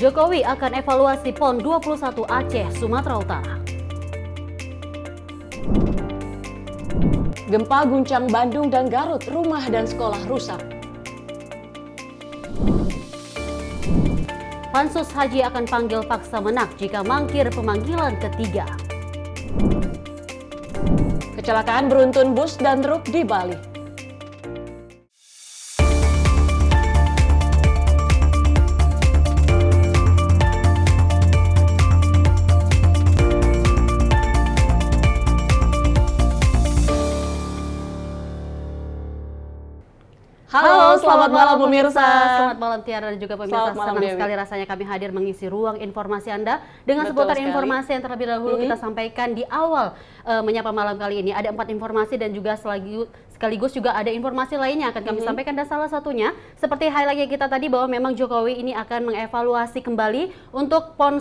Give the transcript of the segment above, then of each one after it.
Jokowi akan evaluasi PON 21 Aceh, Sumatera Utara. Gempa guncang Bandung dan Garut, rumah dan sekolah rusak. Pansus Haji akan panggil paksa Menak jika mangkir pemanggilan ketiga. Kecelakaan beruntun bus dan truk di Bali. Halo, selamat malam pemirsa. Selamat malam Tiara dan juga pemirsa. Senang sekali rasanya kami hadir mengisi ruang informasi Anda dengan seputar informasi yang terlebih dahulu kita sampaikan di awal menyapa malam kali ini. Ada 4 informasi dan juga sekaligus juga ada informasi lainnya akan kami sampaikan, dan salah satunya seperti highlight kita tadi bahwa memang Jokowi ini akan mengevaluasi kembali untuk PON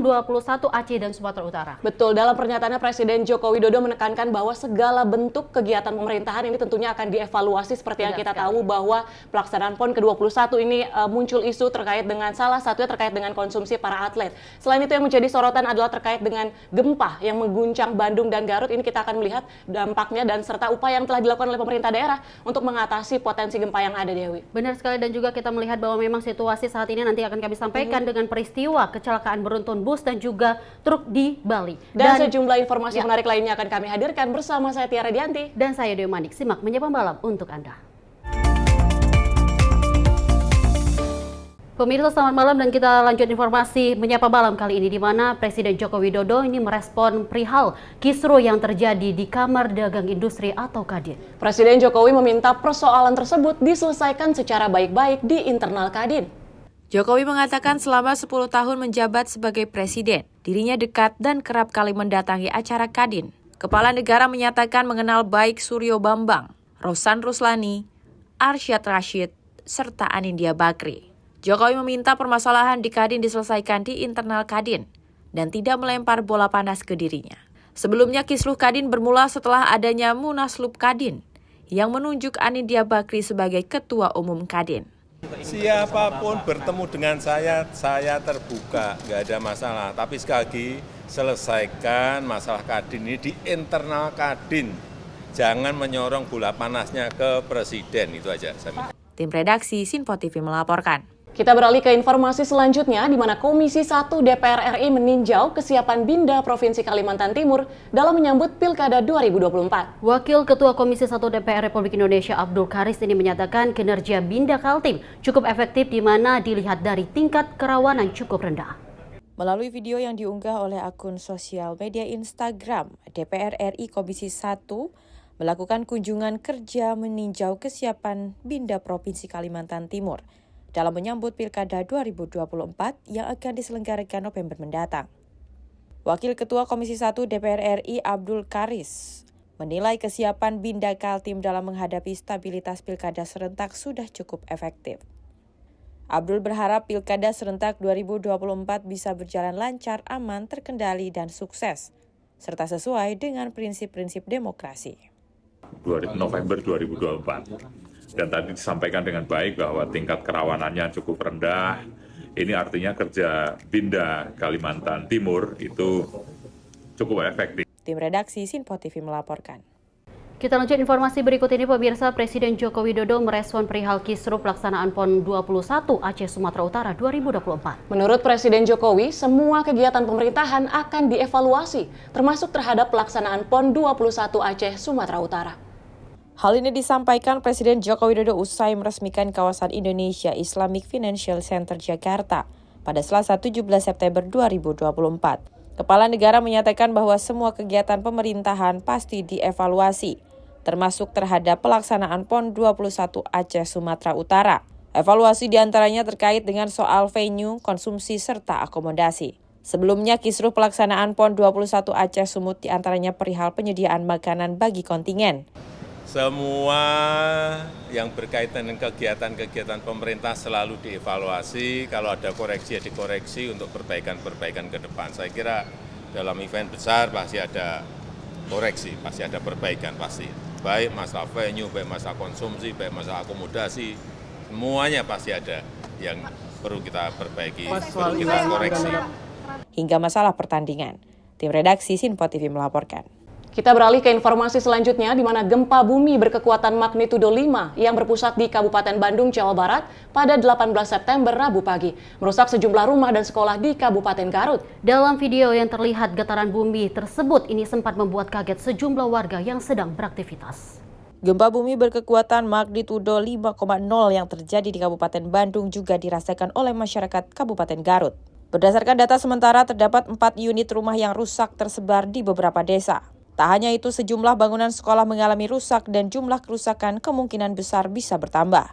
21 Aceh dan Sumatera Utara. Betul, dalam pernyataannya Presiden Joko Widodo menekankan bahwa segala bentuk kegiatan pemerintahan ini tentunya akan dievaluasi seperti yang kita tahu bahwa pelaksanaan PON ke-21 ini muncul isu terkait dengan salah satunya terkait dengan konsumsi para atlet. Selain itu yang menjadi sorotan adalah terkait dengan gempa yang mengguncang Bandung dan Garut. Ini kita akan melihat dampaknya dan serta upaya yang telah dilakukan oleh pemerintah daerah untuk mengatasi potensi gempa yang ada, Dewi. Benar sekali, dan juga kita melihat bahwa memang situasi saat ini nanti akan kami sampaikan dengan peristiwa kecelakaan beruntun bus dan juga truk di Bali. Dan sejumlah informasi menarik lainnya akan kami hadirkan bersama saya Tiara Dianti. Dan saya Dewi Manik. Simak menyapa malam untuk Anda. Pemirsa, selamat malam dan kita lanjut informasi menyapa malam kali ini, di mana Presiden Joko Widodo ini merespon perihal kisruh yang terjadi di Kamar Dagang Industri atau Kadin. Presiden Jokowi meminta persoalan tersebut diselesaikan secara baik-baik di internal Kadin. Jokowi mengatakan selama 10 tahun menjabat sebagai presiden, dirinya dekat dan kerap kali mendatangi acara Kadin. Kepala negara menyatakan mengenal baik Suryo Bambang, Rosan Ruslani, Arsyad Rashid, serta Anindya Bakri. Jokowi meminta permasalahan di Kadin diselesaikan di internal Kadin dan tidak melempar bola panas ke dirinya. Sebelumnya kisruh Kadin bermula setelah adanya Munaslup Kadin yang menunjuk Anindya Bakri sebagai Ketua Umum Kadin. Siapapun bertemu dengan saya terbuka, nggak ada masalah. Tapi sekali lagi, selesaikan masalah Kadin ini di internal Kadin. Jangan menyorong bola panasnya ke Presiden, itu aja. Tim redaksi Sinpo TV melaporkan. Kita beralih ke informasi selanjutnya, di mana Komisi 1 DPR RI meninjau kesiapan Binda Provinsi Kalimantan Timur dalam menyambut Pilkada 2024. Wakil Ketua Komisi 1 DPR Republik Indonesia Abdul Karis ini menyatakan kinerja Binda Kaltim cukup efektif, di mana dilihat dari tingkat kerawanan cukup rendah. Melalui video yang diunggah oleh akun sosial media Instagram, DPR RI Komisi 1 melakukan kunjungan kerja meninjau kesiapan Binda Provinsi Kalimantan Timur dalam menyambut Pilkada 2024 yang akan diselenggarakan November mendatang. Wakil Ketua Komisi 1 DPR RI Abdul Karis menilai kesiapan Binda Kaltim dalam menghadapi stabilitas Pilkada serentak sudah cukup efektif. Abdul berharap Pilkada serentak 2024 bisa berjalan lancar, aman, terkendali, dan sukses, serta sesuai dengan prinsip-prinsip demokrasi. November 2024. Dan tadi disampaikan dengan baik bahwa tingkat kerawanannya cukup rendah. Ini artinya kerja Binda Kalimantan Timur itu cukup efektif. Tim redaksi Sinpo TV melaporkan. Kita lanjut informasi berikut ini, pemirsa. Presiden Joko Widodo merespon perihal kisruh pelaksanaan PON 21 Aceh Sumatera Utara 2024. Menurut Presiden Jokowi, semua kegiatan pemerintahan akan dievaluasi, termasuk terhadap pelaksanaan PON 21 Aceh Sumatera Utara. Hal ini disampaikan Presiden Joko Widodo usai meresmikan kawasan Indonesia Islamic Financial Center Jakarta pada Selasa 17 September 2024. Kepala negara menyatakan bahwa semua kegiatan pemerintahan pasti dievaluasi, termasuk terhadap pelaksanaan PON 21 Aceh Sumatera Utara. Evaluasi diantaranya terkait dengan soal venue, konsumsi, serta akomodasi. Sebelumnya, kisruh pelaksanaan PON 21 Aceh Sumut diantaranya perihal penyediaan makanan bagi kontingen. Semua yang berkaitan dengan kegiatan-kegiatan pemerintah selalu dievaluasi. Kalau ada koreksi, ya dikoreksi untuk perbaikan-perbaikan ke depan. Saya kira dalam event besar pasti ada koreksi, pasti ada perbaikan, pasti. Baik masalah venue, baik masalah konsumsi, baik masalah akomodasi, semuanya pasti ada yang perlu kita perbaiki, perlu kita koreksi. Hingga masalah pertandingan. Tim redaksi Sinpo TV melaporkan. Kita beralih ke informasi selanjutnya, di mana gempa bumi berkekuatan magnitudo 5 yang berpusat di Kabupaten Bandung, Jawa Barat pada 18 September Rabu pagi, merusak sejumlah rumah dan sekolah di Kabupaten Garut. Dalam video yang terlihat getaran bumi tersebut ini sempat membuat kaget sejumlah warga yang sedang beraktivitas. Gempa bumi berkekuatan magnitudo 5,0 yang terjadi di Kabupaten Bandung juga dirasakan oleh masyarakat Kabupaten Garut. Berdasarkan data sementara, terdapat 4 unit rumah yang rusak tersebar di beberapa desa. Tak hanya itu, sejumlah bangunan sekolah mengalami rusak dan jumlah kerusakan kemungkinan besar bisa bertambah.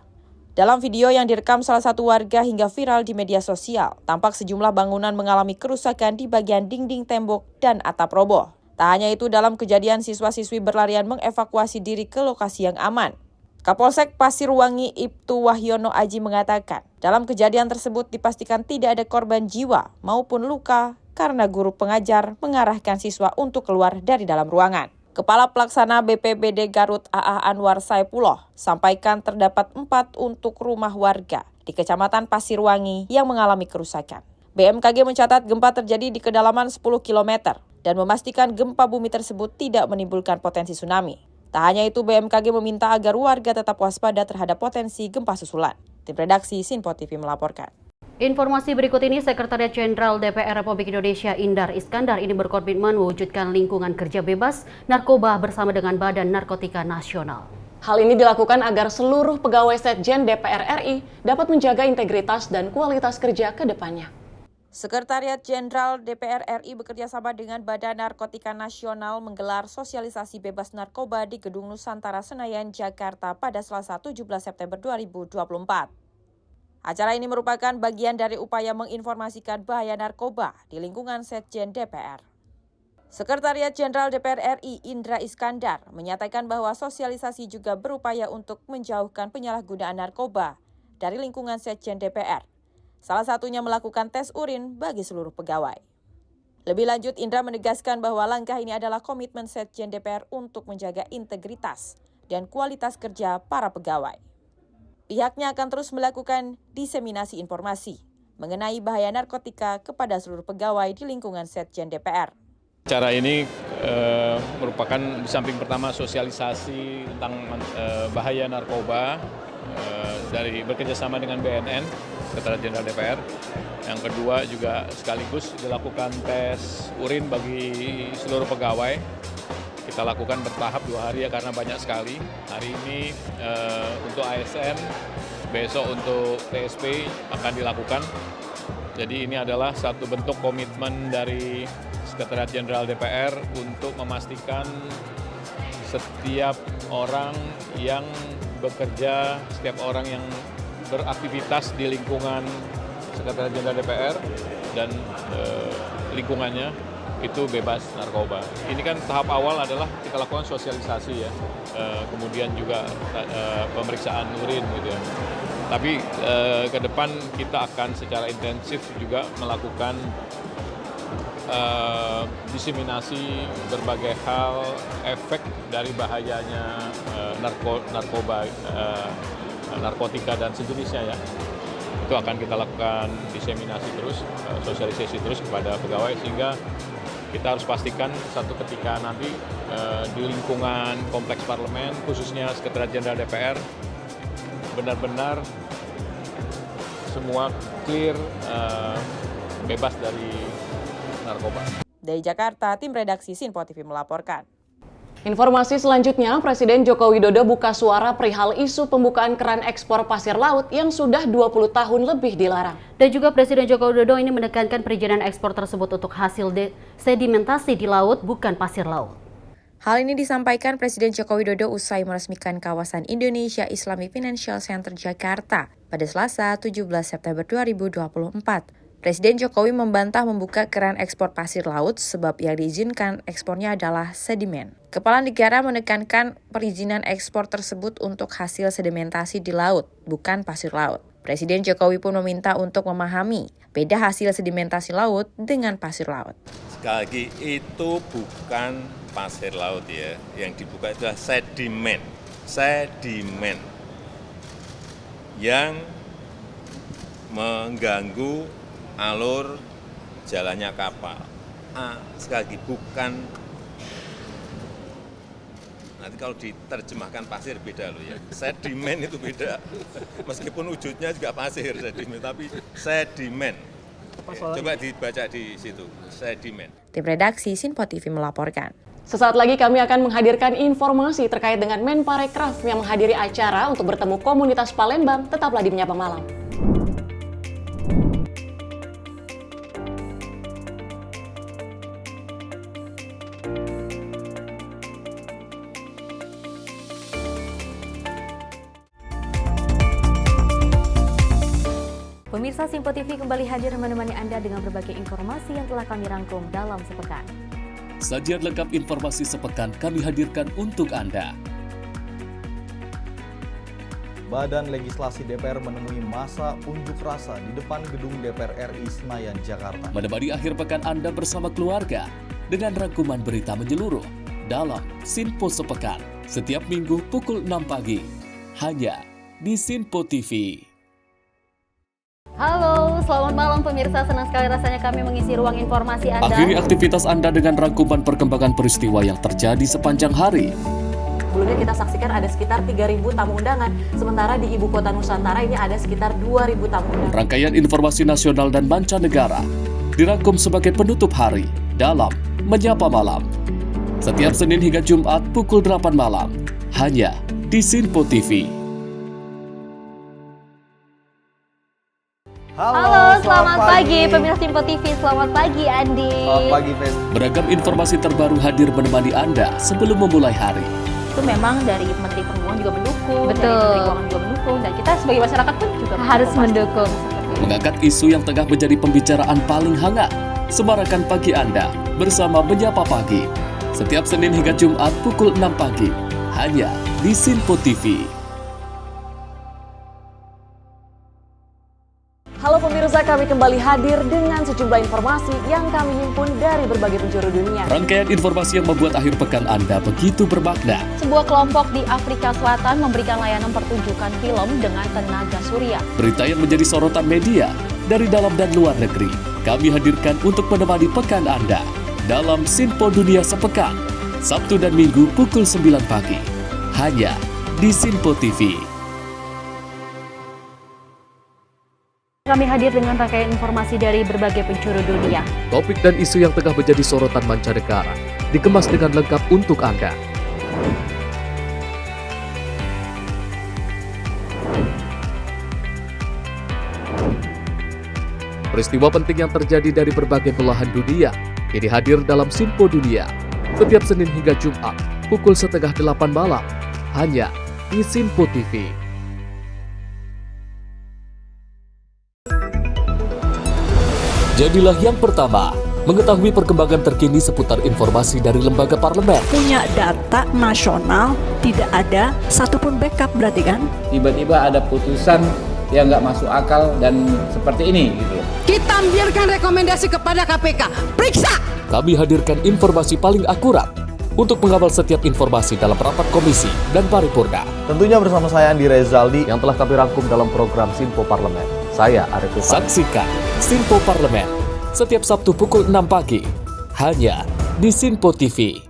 Dalam video yang direkam salah satu warga hingga viral di media sosial, tampak sejumlah bangunan mengalami kerusakan di bagian dinding tembok dan atap roboh. Tak hanya itu, dalam kejadian siswa-siswi berlarian mengevakuasi diri ke lokasi yang aman. Kapolsek Pasirwangi Ibtu Wahyono Aji mengatakan, dalam kejadian tersebut dipastikan tidak ada korban jiwa maupun luka karena guru pengajar mengarahkan siswa untuk keluar dari dalam ruangan. Kepala Pelaksana BPBD Garut AA Anwar Saipullah sampaikan terdapat 4 untuk rumah warga di Kecamatan Pasirwangi yang mengalami kerusakan. BMKG mencatat gempa terjadi di kedalaman 10 km dan memastikan gempa bumi tersebut tidak menimbulkan potensi tsunami. Tak hanya itu, BMKG meminta agar warga tetap waspada terhadap potensi gempa susulan. Tim redaksi Sinpo TV melaporkan. Informasi berikut ini, Sekretariat Jenderal DPR Republik Indonesia Indar Iskandar ini berkomitmen mewujudkan lingkungan kerja bebas narkoba bersama dengan Badan Narkotika Nasional. Hal ini dilakukan agar seluruh pegawai Setjen DPR RI dapat menjaga integritas dan kualitas kerja ke depannya. Sekretariat Jenderal DPR RI bekerjasama dengan Badan Narkotika Nasional menggelar sosialisasi bebas narkoba di Gedung Nusantara Senayan, Jakarta pada Selasa 17 September 2024. Acara ini merupakan bagian dari upaya menginformasikan bahaya narkoba di lingkungan Setjen DPR. Sekretariat Jenderal DPR RI Indra Iskandar menyatakan bahwa sosialisasi juga berupaya untuk menjauhkan penyalahgunaan narkoba dari lingkungan Setjen DPR. Salah satunya melakukan tes urin bagi seluruh pegawai. Lebih lanjut, Indra menegaskan bahwa langkah ini adalah komitmen Setjen DPR untuk menjaga integritas dan kualitas kerja para pegawai. Pihaknya akan terus melakukan diseminasi informasi mengenai bahaya narkotika kepada seluruh pegawai di lingkungan Setjen DPR. Acara ini merupakan di samping pertama sosialisasi tentang bahaya narkoba dari bekerjasama dengan BNN, Sekretariat Jenderal DPR. Yang kedua juga sekaligus dilakukan tes urin bagi seluruh pegawai. Kita lakukan bertahap 2 hari ya karena banyak sekali. Hari ini untuk ASN, besok untuk TSP akan dilakukan. Jadi ini adalah satu bentuk komitmen dari Sekretariat Jenderal DPR untuk memastikan setiap orang yang bekerja, setiap orang yang beraktivitas di lingkungan Sekretariat Jenderal DPR dan lingkungannya itu bebas narkoba. Ini kan tahap awal adalah kita lakukan sosialisasi ya, kemudian juga pemeriksaan urin gitu ya. Tapi ke depan kita akan secara intensif juga melakukan diseminasi berbagai hal, efek dari bahayanya narkoba, narkotika dan sejenisnya ya. Itu akan kita lakukan diseminasi terus, sosialisasi terus kepada pegawai sehingga kita harus pastikan satu ketika nanti di lingkungan kompleks parlemen, khususnya Sekretariat Jenderal DPR, benar-benar semua clear, bebas dari narkoba. Dari Jakarta, tim redaksi Sinpo TV melaporkan. Informasi selanjutnya, Presiden Joko Widodo buka suara perihal isu pembukaan keran ekspor pasir laut yang sudah 20 tahun lebih dilarang. Dan juga Presiden Joko Widodo ini menekankan perizinan ekspor tersebut untuk hasil sedimentasi di laut, bukan pasir laut. Hal ini disampaikan Presiden Joko Widodo usai meresmikan kawasan Indonesia Islamic Financial Center Jakarta pada Selasa 17 September 2024. Presiden Jokowi membantah membuka keran ekspor pasir laut sebab yang diizinkan ekspornya adalah sedimen. Kepala negara menekankan perizinan ekspor tersebut untuk hasil sedimentasi di laut, bukan pasir laut. Presiden Jokowi pun meminta untuk memahami beda hasil sedimentasi laut dengan pasir laut. Sekali lagi, itu bukan pasir laut ya, yang dibuka itu adalah sedimen. Sedimen yang mengganggu alur jalannya kapal. Sekali lagi bukan, nanti kalau diterjemahkan pasir beda loh ya, sedimen itu beda. Meskipun wujudnya juga pasir sedimen, tapi sedimen. Coba dibaca di situ, sedimen. Tim redaksi Sinpo TV melaporkan. Sesaat lagi kami akan menghadirkan informasi terkait dengan Menparekraf yang menghadiri acara untuk bertemu komunitas Palembang. Tetaplah di Menyapa Malam. Pemirsa Sinpo TV kembali hadir menemani Anda dengan berbagai informasi yang telah kami rangkum dalam sepekan. Sajian lengkap informasi sepekan kami hadirkan untuk Anda. Badan Legislasi DPR menemui masa unjuk rasa di depan gedung DPR RI Senayan, Jakarta. Menemani akhir pekan Anda bersama keluarga dengan rangkuman berita menyeluruh dalam Sinpo Sepekan setiap minggu pukul 6 pagi hanya di Sinpo TV. Halo, selamat malam pemirsa. Senang sekali rasanya kami mengisi ruang informasi Anda. Akhiri aktivitas Anda dengan rangkuman perkembangan peristiwa yang terjadi sepanjang hari. Sebelumnya kita saksikan ada sekitar 3.000 tamu undangan, sementara di Ibu Kota Nusantara ini ada sekitar 2.000 tamu undangan. Rangkaian informasi nasional dan mancanegara dirangkum sebagai penutup hari dalam Menyapa Malam. Setiap Senin hingga Jumat pukul 8 malam, hanya di Sinpo TV. Halo, selamat pagi pemirsa Sinpo TV. Selamat pagi Andi. Selamat pagi, Ves. Beragam informasi terbaru hadir menemani Anda sebelum memulai hari. Itu memang dari Menteri Perhubungan juga mendukung, Betul. dari Menteri Keuangan juga mendukung, dan kita sebagai masyarakat pun juga Harus mendukung. Mengangkat isu yang tengah menjadi pembicaraan paling hangat. Semarakan pagi Anda bersama Menyapa Pagi. Setiap Senin hingga Jumat pukul 6 pagi. Hanya di Sinpo TV. Halo pemirsa, kami kembali hadir dengan sejumlah informasi yang kami himpun dari berbagai penjuru dunia. Rangkaian informasi yang membuat akhir pekan Anda begitu bermakna. Sebuah kelompok di Afrika Selatan memberikan layanan pertunjukan film dengan tenaga surya. Berita yang menjadi sorotan media dari dalam dan luar negeri. Kami hadirkan untuk menemani pekan Anda dalam Sinpo Dunia Sepekan. Sabtu dan Minggu pukul 9 pagi. Hanya di Sinpo TV. Kami hadir dengan rangkaian informasi dari berbagai penjuru dunia. Topik dan isu yang tengah menjadi sorotan mancanegara dikemas dengan lengkap untuk Anda. Peristiwa penting yang terjadi dari berbagai belahan dunia ini hadir dalam Sinpo Dunia setiap Senin hingga Jumat pukul 7:30 malam hanya di Sinpo TV. Jadilah yang pertama mengetahui perkembangan terkini seputar informasi dari lembaga parlemen. Punya data nasional, tidak ada satupun backup berarti kan? Tiba-tiba ada putusan yang nggak masuk akal dan seperti ini gitu. Kita ambilkan rekomendasi kepada KPK, periksa! Kami hadirkan informasi paling akurat untuk mengawal setiap informasi dalam rapat komisi dan paripurna. Tentunya bersama saya Andi Rezaldi Yang telah kami rangkum dalam program Sinpo Parlemen. Saya Arif Rifan. Saksikan Sinpo Parlemen setiap Sabtu pukul 6 pagi hanya di Sinpo TV.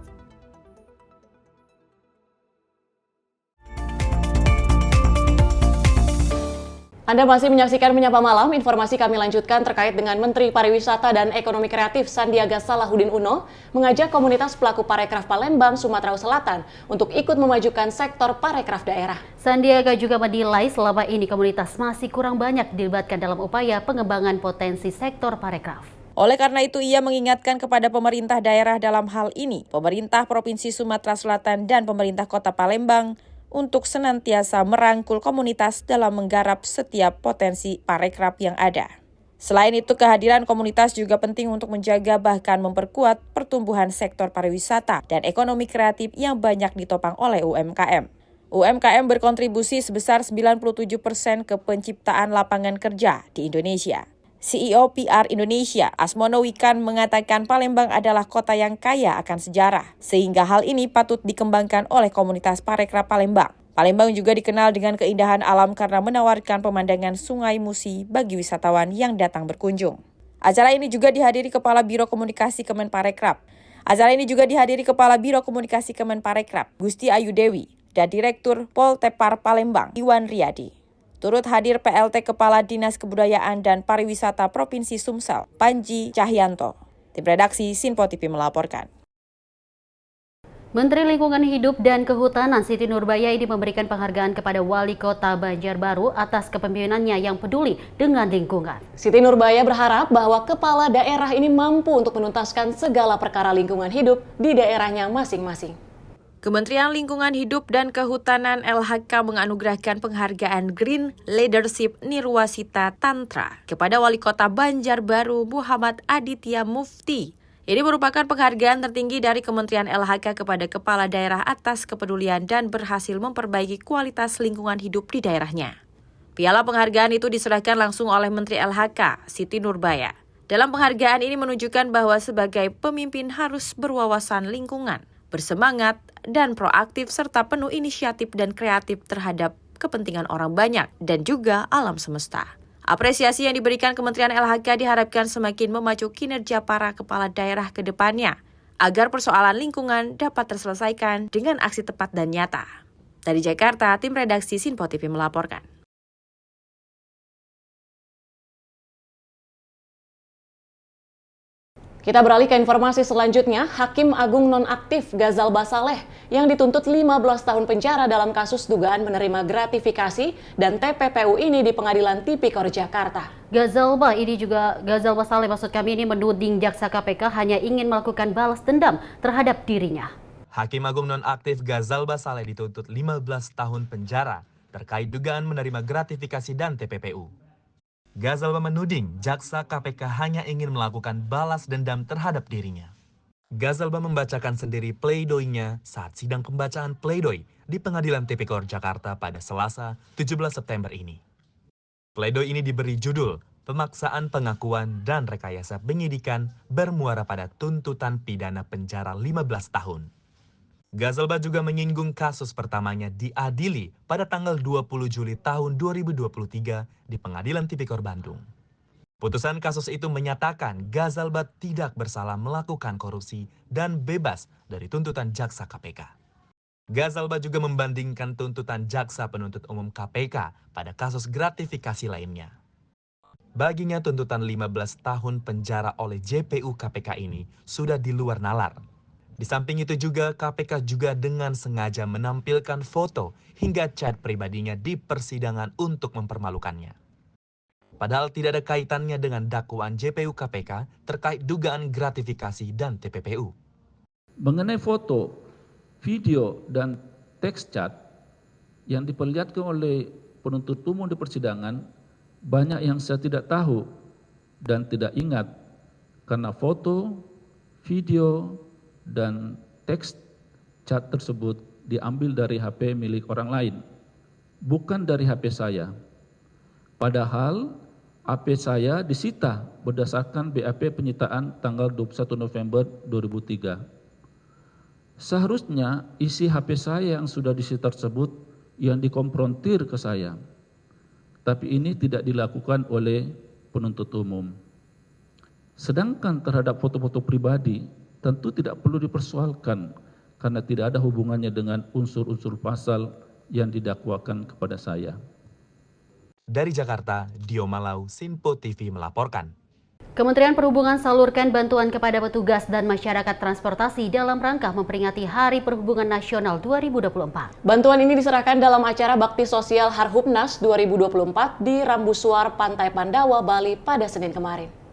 Anda masih menyaksikan Menyapa Malam. Informasi kami lanjutkan terkait dengan Menteri Pariwisata dan Ekonomi Kreatif Sandiaga Salahuddin Uno mengajak komunitas pelaku parekraf Palembang, Sumatera Selatan untuk ikut memajukan sektor parekraf daerah. Sandiaga juga menilai selama ini komunitas masih kurang banyak dilibatkan dalam upaya pengembangan potensi sektor parekraf. Oleh karena itu, ia mengingatkan kepada pemerintah daerah dalam hal ini, pemerintah Provinsi Sumatera Selatan dan pemerintah Kota Palembang, untuk senantiasa merangkul komunitas dalam menggarap setiap potensi parekraf yang ada. Selain itu, kehadiran komunitas juga penting untuk menjaga bahkan memperkuat pertumbuhan sektor pariwisata dan ekonomi kreatif yang banyak ditopang oleh UMKM. UMKM berkontribusi sebesar 97% ke penciptaan lapangan kerja di Indonesia. CEO PR Indonesia, Asmono Wikan, mengatakan Palembang adalah kota yang kaya akan sejarah, sehingga hal ini patut dikembangkan oleh komunitas parekraf Palembang. Palembang juga dikenal dengan keindahan alam karena menawarkan pemandangan Sungai Musi bagi wisatawan yang datang berkunjung. Acara ini juga dihadiri Kepala Biro Komunikasi Kemenparekraf. Gusti Ayu Dewi, dan Direktur Poltepar Palembang, Iwan Riyadi. Turut hadir PLT Kepala Dinas Kebudayaan dan Pariwisata Provinsi Sumsel, Panji Cahyanto. Tim redaksi Sinpo TV melaporkan. Menteri Lingkungan Hidup dan Kehutanan Siti Nurbaya ini memberikan penghargaan kepada Wali Kota Banjarbaru atas kepemimpinannya yang peduli dengan lingkungan. Siti Nurbaya berharap bahwa kepala daerah ini mampu untuk menuntaskan segala perkara lingkungan hidup di daerahnya masing-masing. Kementerian Lingkungan Hidup dan Kehutanan LHK menganugerahkan penghargaan Green Leadership Nirwasita Tantra kepada Wali Kota Banjarbaru Muhammad Aditya Mufti. Ini merupakan penghargaan tertinggi dari Kementerian LHK kepada kepala daerah atas kepedulian dan berhasil memperbaiki kualitas lingkungan hidup di daerahnya. Piala penghargaan itu diserahkan langsung oleh Menteri LHK, Siti Nurbaya. Dalam penghargaan ini menunjukkan bahwa sebagai pemimpin harus berwawasan lingkungan, bersemangat, dan proaktif serta penuh inisiatif dan kreatif terhadap kepentingan orang banyak dan juga alam semesta. Apresiasi yang diberikan Kementerian LHK diharapkan semakin memacu kinerja para kepala daerah ke depannya, agar persoalan lingkungan dapat terselesaikan dengan aksi tepat dan nyata. Dari Jakarta, tim redaksi Sinpo TV melaporkan. Kita beralih ke informasi selanjutnya. Hakim Agung nonaktif Ghazal Basaleh yang dituntut 15 tahun penjara dalam kasus dugaan menerima gratifikasi dan TPPU ini di Pengadilan Tipikor Jakarta. Ghazal Basaleh ini menuding jaksa KPK hanya ingin melakukan balas dendam terhadap dirinya. Hakim Agung nonaktif Ghazal Basaleh dituntut 15 tahun penjara terkait dugaan menerima gratifikasi dan TPPU. Ghazal menuding jaksa KPK hanya ingin melakukan balas dendam terhadap dirinya. Ghazal membacakan sendiri pleidoinya saat sidang pembacaan pleidoi di Pengadilan Tipikor Jakarta pada Selasa 17 September ini. Pledoi ini diberi judul Pemaksaan Pengakuan dan Rekayasa Penyidikan bermuara pada tuntutan pidana penjara 15 tahun. Ghazal juga menyinggung kasus pertamanya diadili pada tanggal 20 Juli tahun 2023 di Pengadilan Tipikor Bandung. Putusan kasus itu menyatakan Ghazal tidak bersalah melakukan korupsi dan bebas dari tuntutan jaksa KPK. Ghazal juga membandingkan tuntutan jaksa penuntut umum KPK pada kasus gratifikasi lainnya. Baginya tuntutan 15 tahun penjara oleh JPU KPK ini sudah di luar nalar. Di samping itu juga KPK juga dengan sengaja menampilkan foto hingga chat pribadinya di persidangan untuk mempermalukannya. Padahal tidak ada kaitannya dengan dakwaan JPU KPK terkait dugaan gratifikasi dan TPPU. Mengenai foto, video, dan teks chat yang diperlihatkan oleh penuntut umum di persidangan, banyak yang saya tidak tahu dan tidak ingat karena foto, video, dan teks chat tersebut diambil dari HP milik orang lain, bukan dari HP saya. Padahal HP saya disita berdasarkan BAP penyitaan tanggal 21 November 2003. Seharusnya isi HP saya yang sudah disita tersebut yang dikonfrontir ke saya. Tapi ini tidak dilakukan oleh penuntut umum. Sedangkan terhadap foto-foto pribadi, tentu tidak perlu dipersoalkan karena tidak ada hubungannya dengan unsur-unsur pasal yang didakwakan kepada saya. Dari Jakarta, Dio Malau, Sinpo TV melaporkan. Kementerian Perhubungan salurkan bantuan kepada petugas dan masyarakat transportasi dalam rangka memperingati Hari Perhubungan Nasional 2024. Bantuan ini diserahkan dalam acara Bakti Sosial Harhubnas 2024 di Rambusuar, Pantai Pandawa, Bali pada Senin kemarin.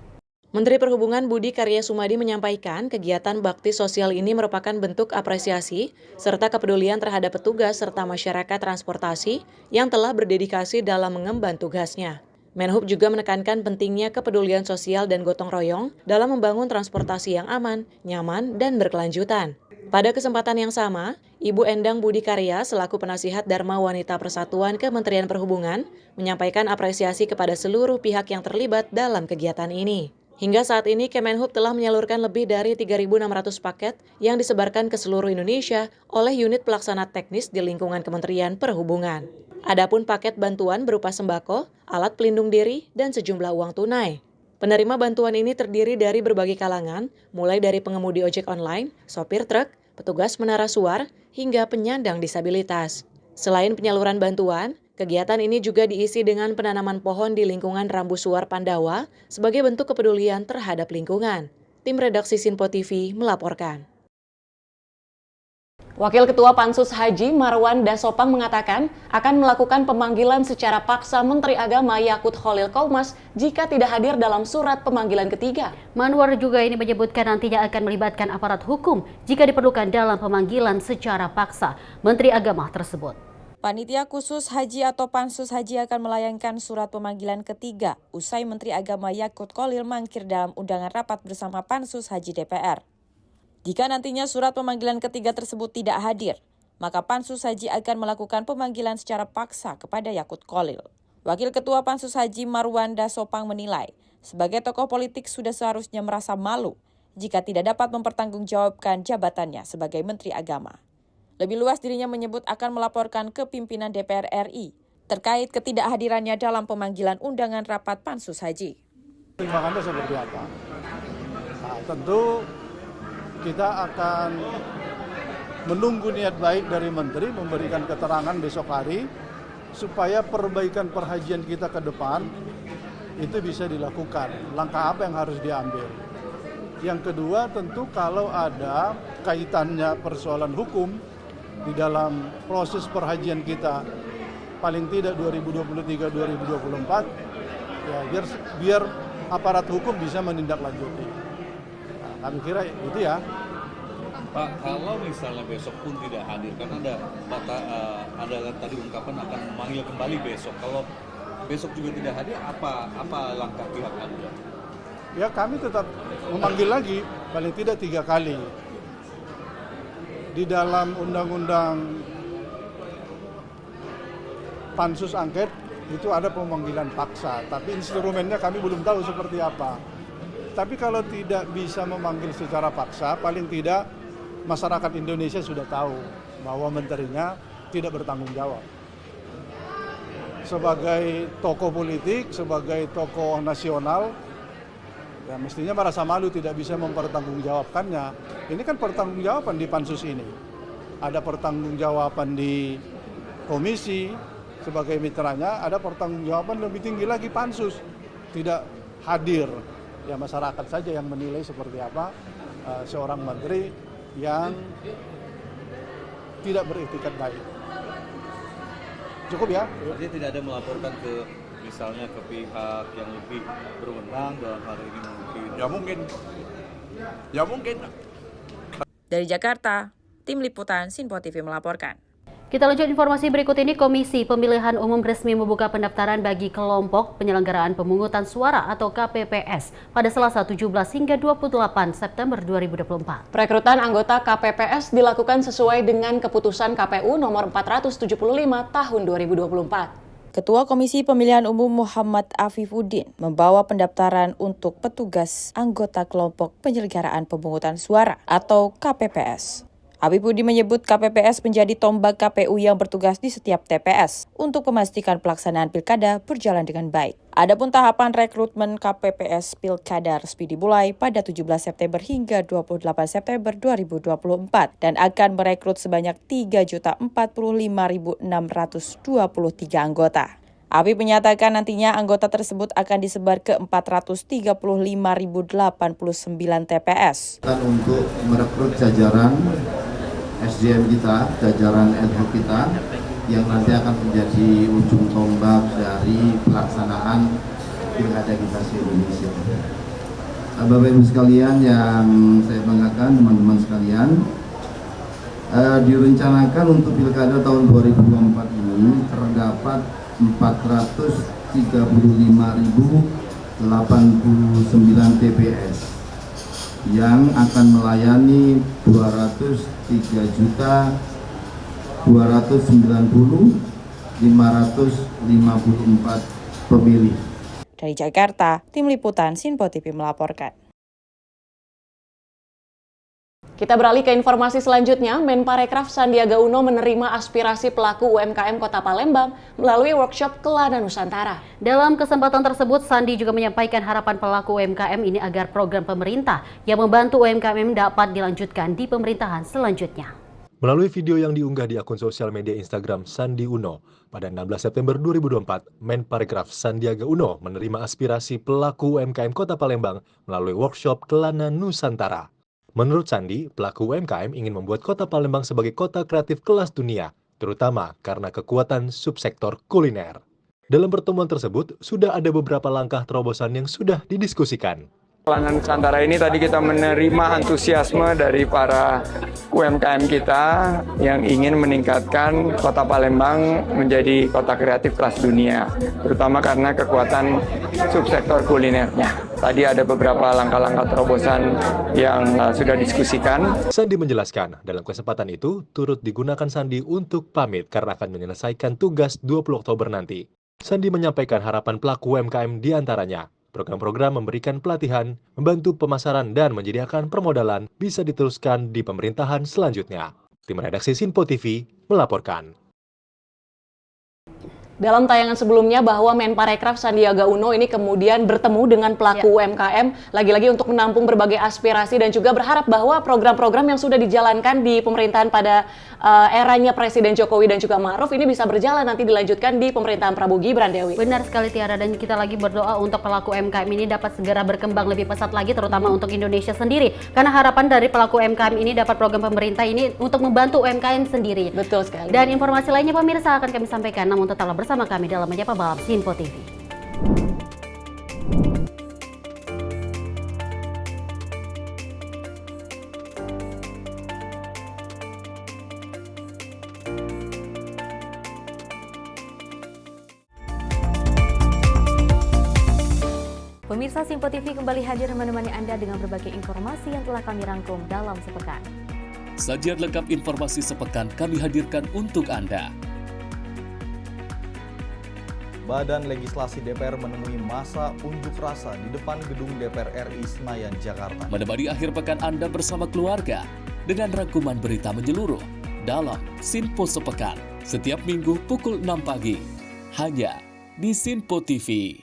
Menteri Perhubungan Budi Karya Sumadi menyampaikan kegiatan bakti sosial ini merupakan bentuk apresiasi serta kepedulian terhadap petugas serta masyarakat transportasi yang telah berdedikasi dalam mengemban tugasnya. Menhub juga menekankan pentingnya kepedulian sosial dan gotong royong dalam membangun transportasi yang aman, nyaman, dan berkelanjutan. Pada kesempatan yang sama, Ibu Endang Budi Karya selaku penasihat Dharma Wanita Persatuan Kementerian Perhubungan menyampaikan apresiasi kepada seluruh pihak yang terlibat dalam kegiatan ini. Hingga saat ini, Kemenhub telah menyalurkan lebih dari 3.600 paket yang disebarkan ke seluruh Indonesia oleh unit pelaksana teknis di lingkungan Kementerian Perhubungan. Adapun paket bantuan berupa sembako, alat pelindung diri, dan sejumlah uang tunai. Penerima bantuan ini terdiri dari berbagai kalangan, mulai dari pengemudi ojek online, sopir truk, petugas menara suar, hingga penyandang disabilitas. Selain penyaluran bantuan, kegiatan ini juga diisi dengan penanaman pohon di lingkungan Rambu Suar Pandawa sebagai bentuk kepedulian terhadap lingkungan. Tim redaksi Sinpo TV melaporkan. Wakil Ketua Pansus Haji Marwan Dasopang mengatakan akan melakukan pemanggilan secara paksa Menteri Agama Yakut Khalil Qaumas jika tidak hadir dalam surat pemanggilan ketiga. Manwar juga ini menyebutkan nantinya akan melibatkan aparat hukum jika diperlukan dalam pemanggilan secara paksa Menteri Agama tersebut. Panitia Khusus Haji atau Pansus Haji akan melayangkan surat pemanggilan ketiga usai Menteri Agama Yakut Khalil mangkir dalam undangan rapat bersama Pansus Haji DPR. Jika nantinya surat pemanggilan ketiga tersebut tidak hadir, maka Pansus Haji akan melakukan pemanggilan secara paksa kepada Yakut Khalil. Wakil Ketua Pansus Haji Marwan Dasopang menilai, sebagai tokoh politik sudah seharusnya merasa malu jika tidak dapat mempertanggungjawabkan jabatannya sebagai Menteri Agama. Lebih luas dirinya menyebut akan melaporkan ke pimpinan DPR RI terkait ketidakhadirannya dalam pemanggilan undangan rapat Pansus Haji. Pertimbangannya seperti apa? Nah, tentu kita akan menunggu niat baik dari Menteri memberikan keterangan besok hari supaya perbaikan perhajian kita ke depan itu bisa dilakukan. Langkah apa yang harus diambil? Yang kedua tentu kalau ada kaitannya persoalan hukum di dalam proses perhajian kita paling tidak 2023-2024 ya biar aparat hukum bisa menindaklanjuti. Kami kira itu ya. Pak, kalau misalnya besok pun tidak hadir, kan ada tadi ungkapan akan memanggil kembali besok. Kalau besok juga tidak hadir, apa langkah pihak Anda? Ya kami tetap memanggil lagi, paling tidak 3 kali. Di dalam undang-undang pansus angket itu ada pemanggilan paksa, tapi instrumennya kami belum tahu seperti apa. Tapi kalau tidak bisa memanggil secara paksa, paling tidak masyarakat Indonesia sudah tahu bahwa menterinya tidak bertanggung jawab. Sebagai tokoh politik, sebagai tokoh nasional, ya mestinya merasa malu tidak bisa mempertanggungjawabkannya. Ini kan pertanggungjawaban di pansus ini. Ada pertanggungjawaban di komisi sebagai mitranya, ada pertanggungjawaban lebih tinggi lagi pansus tidak hadir. Ya masyarakat saja yang menilai seperti apa seorang menteri yang tidak beretikat baik. Cukup ya? Artinya tidak ada melaporkan ke misalnya ke pihak yang lebih berwenang dalam hari ini mungkin. Ya mungkin. Dari Jakarta, Tim Liputan Sinpo TV melaporkan. Kita lanjut informasi berikut ini. Komisi Pemilihan Umum resmi membuka pendaftaran bagi kelompok penyelenggaraan pemungutan suara atau KPPS pada Selasa 17 hingga 28 September 2024. Perekrutan anggota KPPS dilakukan sesuai dengan keputusan KPU nomor 475 tahun 2024. Ketua Komisi Pemilihan Umum Muhammad Afifuddin membawa pendaftaran untuk petugas anggota kelompok penyelenggaraan pemungutan suara atau KPPS. Afifuddin menyebut KPPS menjadi tombak KPU yang bertugas di setiap TPS untuk memastikan pelaksanaan pilkada berjalan dengan baik. Adapun tahapan rekrutmen KPPS pilkada resmi dimulai pada 17 September hingga 28 September 2024 dan akan merekrut sebanyak 3.045.623 anggota. Afif menyatakan nantinya anggota tersebut akan disebar ke 435.089 TPS. Untuk merekrut jajaran SDM kita, jajaran ad hoc kita, yang nanti akan menjadi ujung tombak dari pelaksanaan pilkada kita se-Indonesia. Bapak Ibu sekalian yang saya banggakan, teman-teman sekalian, direncanakan untuk pilkada tahun 2024 ini terdapat 435.089 TPS yang akan melayani 203.290.554 pemilih. Dari Jakarta, Tim Liputan Sinpo TV melaporkan. Kita beralih ke informasi selanjutnya. Menparekraf Sandiaga Uno menerima aspirasi pelaku UMKM Kota Palembang melalui workshop Kelana Nusantara. Dalam kesempatan tersebut, Sandi juga menyampaikan harapan pelaku UMKM ini agar program pemerintah yang membantu UMKM dapat dilanjutkan di pemerintahan selanjutnya. Melalui video yang diunggah di akun sosial media Instagram Sandi Uno, pada 16 September 2024, Menparekraf Sandiaga Uno menerima aspirasi pelaku UMKM Kota Palembang melalui workshop Kelana Nusantara. Menurut Sandi, pelaku UMKM ingin membuat Kota Palembang sebagai kota kreatif kelas dunia, terutama karena kekuatan subsektor kuliner. Dalam pertemuan tersebut, sudah ada beberapa langkah terobosan yang sudah didiskusikan. Kelana Nusantara ini tadi kita menerima antusiasme dari para UMKM kita yang ingin meningkatkan Kota Palembang menjadi kota kreatif kelas dunia, terutama karena kekuatan subsektor kulinernya. Tadi ada beberapa langkah-langkah terobosan yang sudah diskusikan. Sandi menjelaskan, dalam kesempatan itu turut digunakan Sandi untuk pamit karena akan menyelesaikan tugas 20 Oktober nanti. Sandi menyampaikan harapan pelaku UMKM diantaranya program-program memberikan pelatihan, membantu pemasaran, dan menyediakan permodalan bisa diteruskan di pemerintahan selanjutnya. Tim redaksi Sinpo TV melaporkan. Dalam tayangan sebelumnya bahwa Menparekraf Sandiaga Uno ini kemudian bertemu dengan pelaku UMKM lagi-lagi untuk menampung berbagai aspirasi dan juga berharap bahwa program-program yang sudah dijalankan di pemerintahan pada eranya Presiden Jokowi dan juga Ma'ruf ini bisa berjalan nanti dilanjutkan di pemerintahan Prabowo Gibran, Dewi. Benar sekali Tiara, dan kita lagi berdoa untuk pelaku UMKM ini dapat segera berkembang lebih pesat lagi, terutama untuk Indonesia sendiri. Karena harapan dari pelaku UMKM ini dapat program pemerintah ini untuk membantu UMKM sendiri. Betul sekali. Dan informasi lainnya pemirsa akan kami sampaikan, namun tetaplah bersama kami dalam Menyapa Malam Sinpo TV. Pemirsa Sinpo TV kembali hadir menemani Anda dengan berbagai informasi yang telah kami rangkum dalam sepekan. Sajian lengkap informasi sepekan kami hadirkan untuk Anda. Badan Legislasi DPR menemui masa unjuk rasa di depan gedung DPR RI Senayan, Jakarta. Menemani akhir pekan Anda bersama keluarga dengan rangkuman berita menyeluruh dalam Sinpo Sepekan setiap minggu pukul 6 pagi hanya di Sinpo TV.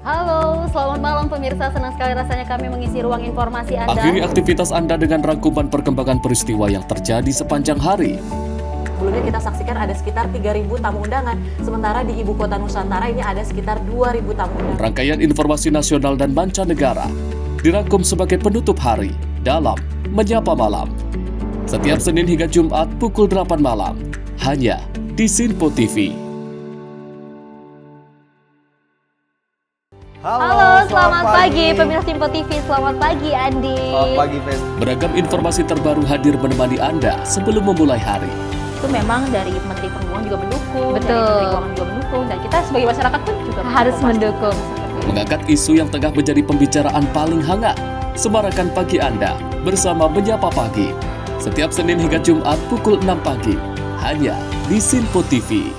Halo, selamat malam pemirsa. Senang sekali rasanya kami mengisi ruang informasi Anda. Akhiri aktivitas Anda dengan rangkuman perkembangan peristiwa yang terjadi sepanjang hari. Sebelumnya kita saksikan ada sekitar 3.000 tamu undangan, sementara di Ibu Kota Nusantara ini ada sekitar 2.000 tamu undangan. Rangkaian informasi nasional dan mancanegara dirangkum sebagai penutup hari dalam Menyapa Malam. Setiap Senin hingga Jumat pukul 8 malam, hanya di Sinpo TV. Halo, selamat pagi pemirsa Sinpo TV. Selamat pagi Andi. Selamat pagi, Fen. Beragam informasi terbaru hadir menemani Anda sebelum memulai hari. Itu memang dari Menteri Perhubungan juga mendukung, Betul. dari Menteri Keuangan juga mendukung, dan kita sebagai masyarakat pun juga Harus mendukung. Mengangkat isu yang tengah menjadi pembicaraan paling hangat. Semarakan pagi Anda bersama Menyapa Pagi. Setiap Senin hingga Jumat pukul 6 pagi, hanya di Sinpo TV.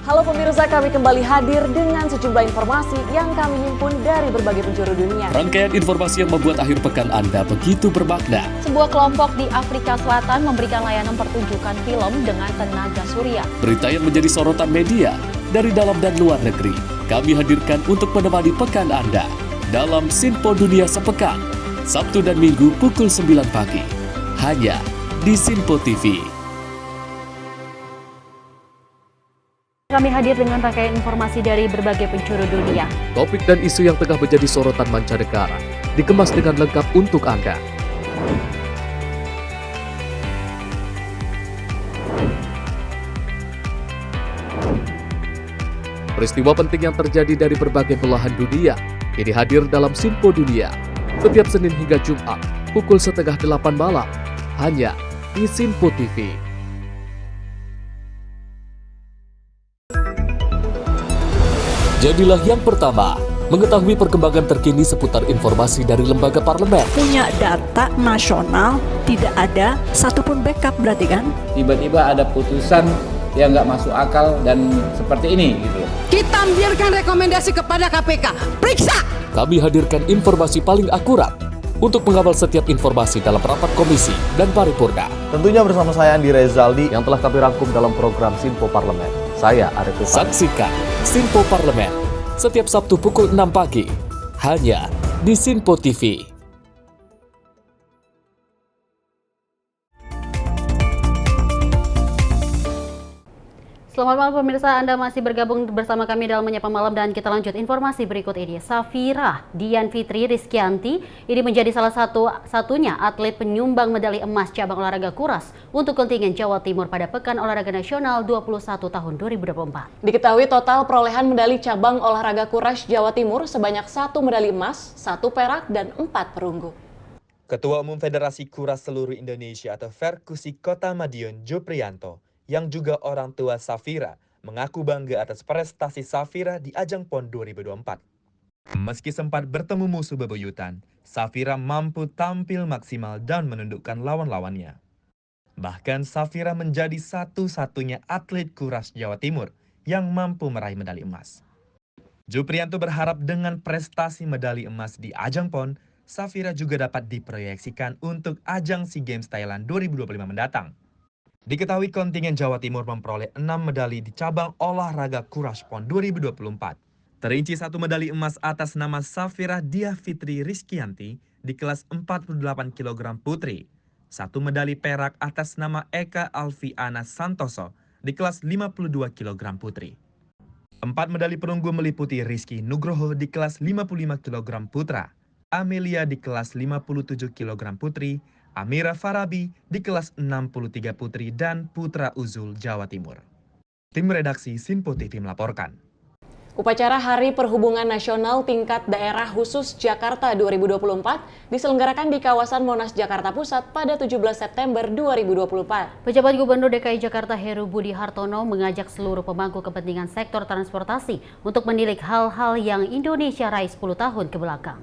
Halo pemirsa, kami kembali hadir dengan sejumlah informasi yang kami himpun dari berbagai penjuru dunia. Rangkaian informasi yang membuat akhir pekan Anda begitu bermakna. Sebuah kelompok di Afrika Selatan memberikan layanan pertunjukan film dengan tenaga surya. Berita yang menjadi sorotan media dari dalam dan luar negeri, kami hadirkan untuk menemani pekan Anda dalam Sinpo Dunia Sepekan, Sabtu dan Minggu pukul 9 pagi, hanya di Sinpo TV. Kami hadir dengan rangkaian informasi dari berbagai penjuru dunia. Topik dan isu yang tengah menjadi sorotan mancanegara dikemas dengan lengkap untuk Anda. Peristiwa penting yang terjadi dari berbagai belahan dunia ini hadir dalam Sinpo Dunia setiap Senin hingga Jumat pukul 7:30 malam hanya di Sinpo TV. Jadilah yang pertama mengetahui perkembangan terkini seputar informasi dari lembaga parlemen. Punya data nasional, tidak ada satupun backup berarti kan? Tiba-tiba ada putusan yang nggak masuk akal dan seperti ini gitu. Kita biarkan rekomendasi kepada KPK. Periksa! Kami hadirkan informasi paling akurat untuk mengawal setiap informasi dalam rapat komisi dan paripurna. Tentunya bersama saya Andi Rezaldi yang telah kami rangkum dalam program Sinpo Parlemen. Saya Arif Rifani. Saksikan Sinpo Parlemen setiap Sabtu pukul 6 pagi hanya di Sinpo TV. Selamat malam pemirsa, Anda masih bergabung bersama kami dalam Menyapa Malam dan kita lanjut informasi berikut ini. Safira Dian Fitri Rizkyanti ini menjadi salah satunya atlet penyumbang medali emas cabang olahraga kuras untuk kontingen Jawa Timur pada Pekan Olahraga Nasional 21 tahun 2024. Diketahui total perolehan medali cabang olahraga kuras Jawa Timur sebanyak 1 medali emas, 1 perak, dan 4 perunggu. Ketua Umum Federasi Kuras Seluruh Indonesia atau Verkusi Kota Madiun, Joprianto, yang juga orang tua Safira, mengaku bangga atas prestasi Safira di ajang PON 2024. Meski sempat bertemu musuh bebuyutan, Safira mampu tampil maksimal dan menundukkan lawan-lawannya. Bahkan Safira menjadi satu-satunya atlet kuras Jawa Timur yang mampu meraih medali emas. Joprianto berharap dengan prestasi medali emas di ajang PON, Safira juga dapat diproyeksikan untuk ajang SEA Games Thailand 2025 mendatang. Diketahui kontingen Jawa Timur memperoleh 6 medali di cabang olahraga kuras PON 2024. Terinci 1 medali emas atas nama Safira Dian Fitri Rizkyanti di kelas 48 kg putri, 1 medali perak atas nama Eka Alfiana Santoso di kelas 52 kg putri. 4 medali perunggu meliputi Rizky Nugroho di kelas 55 kg putra, Amelia di kelas 57 kg putri, Amira Farabi di kelas 63 putri, dan Putra Uzul Jawa Timur. Tim redaksi Sinpo TV melaporkan. Upacara Hari Perhubungan Nasional tingkat daerah khusus Jakarta 2024 diselenggarakan di kawasan Monas Jakarta Pusat pada 17 September 2024. Pejabat Gubernur DKI Jakarta Heru Budi Hartono mengajak seluruh pemangku kepentingan sektor transportasi untuk menilik hal-hal yang Indonesia raih 10 tahun ke belakang.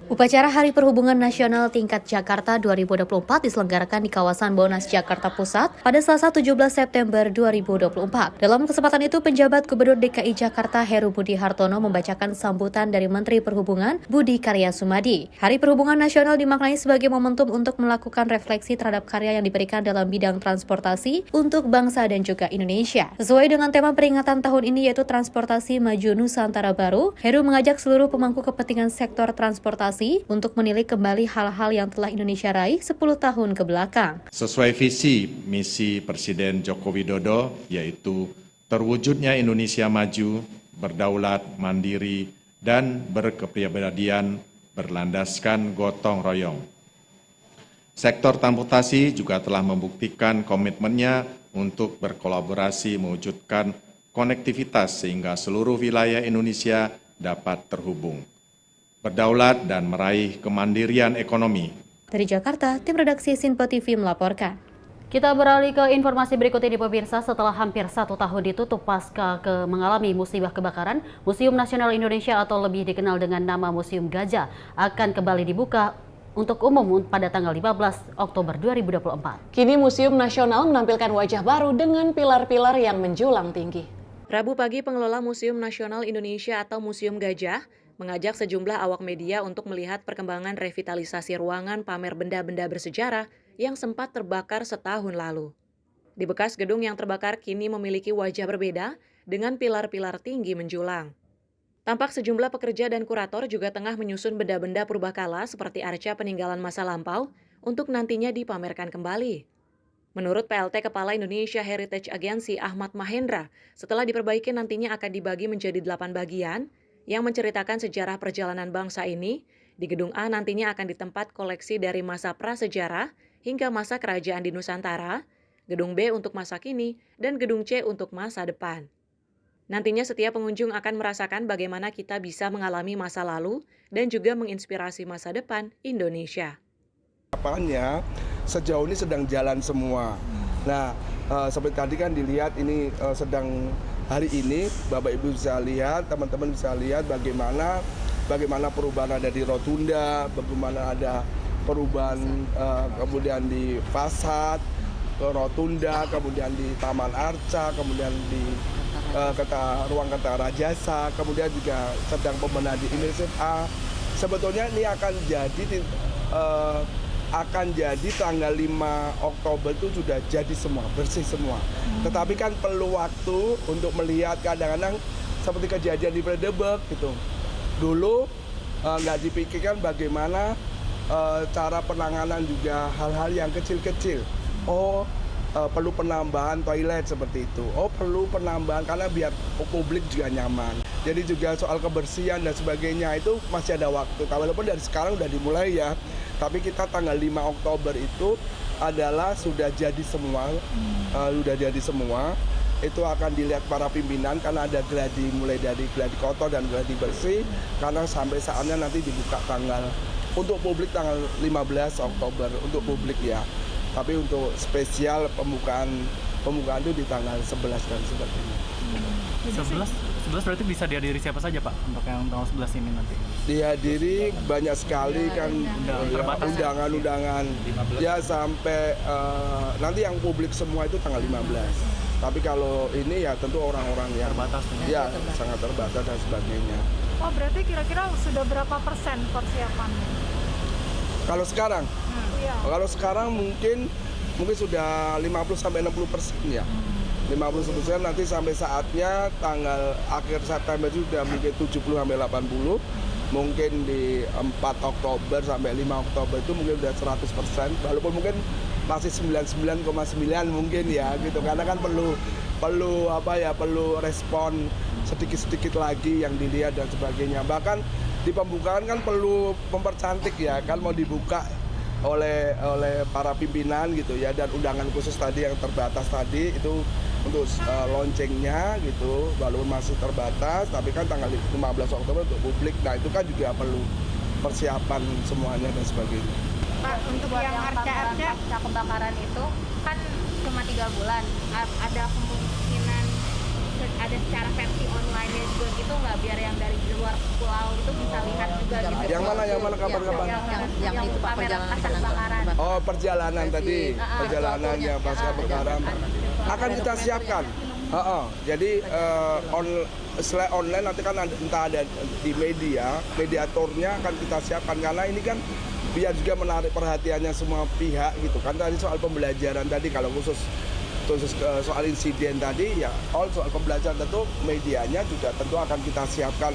Upacara Hari Perhubungan Nasional tingkat Jakarta 2024 diselenggarakan di kawasan Monas Jakarta Pusat pada Selasa 17 September 2024. Dalam kesempatan itu, penjabat Gubernur DKI Jakarta Heru Budi Hartono membacakan sambutan dari Menteri Perhubungan Budi Karya Sumadi. Hari Perhubungan Nasional dimaknai sebagai momentum untuk melakukan refleksi terhadap karya yang diberikan dalam bidang transportasi untuk bangsa dan juga Indonesia. Sesuai dengan tema peringatan tahun ini yaitu Transportasi Maju Nusantara Baru, Heru mengajak seluruh pemangku kepentingan sektor transportasi untuk menilik kembali hal-hal yang telah Indonesia raih 10 tahun ke belakang. Sesuai visi misi Presiden Joko Widodo, yaitu terwujudnya Indonesia maju, berdaulat, mandiri, dan berkepribadian berlandaskan gotong royong. Sektor transportasi juga telah membuktikan komitmennya untuk berkolaborasi mewujudkan konektivitas sehingga seluruh wilayah Indonesia dapat terhubung, berdaulat, dan meraih kemandirian ekonomi. Dari Jakarta, tim redaksi Sinpo TV melaporkan. Kita beralih ke informasi berikut ini pemirsa. Setelah hampir 1 tahun ditutup pasca mengalami musibah kebakaran, Museum Nasional Indonesia atau lebih dikenal dengan nama Museum Gajah akan kembali dibuka untuk umum pada tanggal 15 Oktober 2024. Kini Museum Nasional menampilkan wajah baru dengan pilar-pilar yang menjulang tinggi. Rabu pagi, pengelola Museum Nasional Indonesia atau Museum Gajah mengajak sejumlah awak media untuk melihat perkembangan revitalisasi ruangan pamer benda-benda bersejarah yang sempat terbakar setahun lalu. Di bekas gedung yang terbakar kini memiliki wajah berbeda dengan pilar-pilar tinggi menjulang. Tampak sejumlah pekerja dan kurator juga tengah menyusun benda-benda purbakala seperti arca peninggalan masa lampau untuk nantinya dipamerkan kembali. Menurut PLT Kepala Indonesia Heritage Agency Ahmad Mahendra, setelah diperbaiki nantinya akan dibagi menjadi 8 bagian yang menceritakan sejarah perjalanan bangsa ini. Di Gedung A nantinya akan ditempat koleksi dari masa prasejarah hingga masa kerajaan di Nusantara, Gedung B untuk masa kini, dan Gedung C untuk masa depan. Nantinya setiap pengunjung akan merasakan bagaimana kita bisa mengalami masa lalu dan juga menginspirasi masa depan Indonesia. Lapangannya sejauh ini sedang jalan semua. Nah, seperti tadi kan dilihat ini sedang hari ini Bapak Ibu bisa lihat, teman-teman bisa lihat bagaimana perubahan ada di rotunda, bagaimana ada perubahan kemudian di fasad, Rotunda, kemudian di Taman Arca, kemudian di ruang Kerta Rajasa, kemudian juga sedang pembenahan di Indonesia A. Sebetulnya ini akan jadi tanggal 5 Oktober itu sudah jadi semua, bersih semua. Tetapi kan perlu waktu untuk melihat, kadang-kadang seperti kejadian di Fredeburg gitu. Dulu nggak dipikirkan bagaimana cara penanganan juga hal-hal yang kecil-kecil. Perlu penambahan toilet seperti itu. Perlu penambahan karena biar publik juga nyaman. Jadi juga soal kebersihan dan sebagainya itu masih ada waktu. Walaupun dari sekarang udah dimulai ya. Tapi kita tanggal 5 Oktober itu adalah sudah jadi semua. Itu akan dilihat para pimpinan karena ada gladi, mulai dari gladi kotor dan gladi bersih. Karena sampai saatnya nanti dibuka untuk publik tanggal 15 Oktober untuk publik ya. Tapi untuk spesial pembukaan itu di tanggal 11 dan sebagainya. 11 berarti bisa dihadiri siapa saja Pak untuk yang tanggal 11 ini nanti? Dihadiri banyak sekali kan undangan-undangan ya sampai nanti yang publik semua itu tanggal 15. Tapi kalau ini ya tentu orang-orang yang terbatas ya sangat terbatas dan sebagainya. Berarti kira-kira sudah berapa persen persiapannya? Kalau sekarang? Kalau sekarang mungkin sudah 50-60% ya. 50% nanti sampai saatnya tanggal akhir September itu sudah mungkin 70-80. Mungkin di 4 Oktober sampai 5 Oktober itu mungkin sudah 100%. Walaupun mungkin masih 99,9 mungkin ya gitu. Karena kan perlu respon sedikit-sedikit lagi yang dilihat dan sebagainya. Bahkan di pembukaan kan perlu mempercantik ya, kan mau dibuka oleh para pimpinan gitu ya, dan undangan khusus tadi yang terbatas tadi itu untuk launchingnya gitu, walaupun masih terbatas tapi kan tanggal 15 Oktober untuk publik. Nah itu kan juga perlu persiapan semuanya dan sebagainya. Pak, untuk yang RCRC kebakaran itu kan cuma 3 bulan, ada kemungkinan ada secara versi online juga gitu nggak, biar yang dari luar pulau itu bisa lihat juga gitu. Yang mana kapan-kapan? Yang itu Pak, perjalanan kebakaran. Perjalanan tadi, perjalanannya pasca kebakaran akan kita siapkan. Jadi selain online nanti kan entah ada di mediatornya akan kita siapkan, karena ini kan biar juga menarik perhatiannya semua pihak gitu kan. Tadi soal pembelajaran tadi, kalau khusus soal insiden tadi ya, soal pembelajaran tentu medianya juga tentu akan kita siapkan.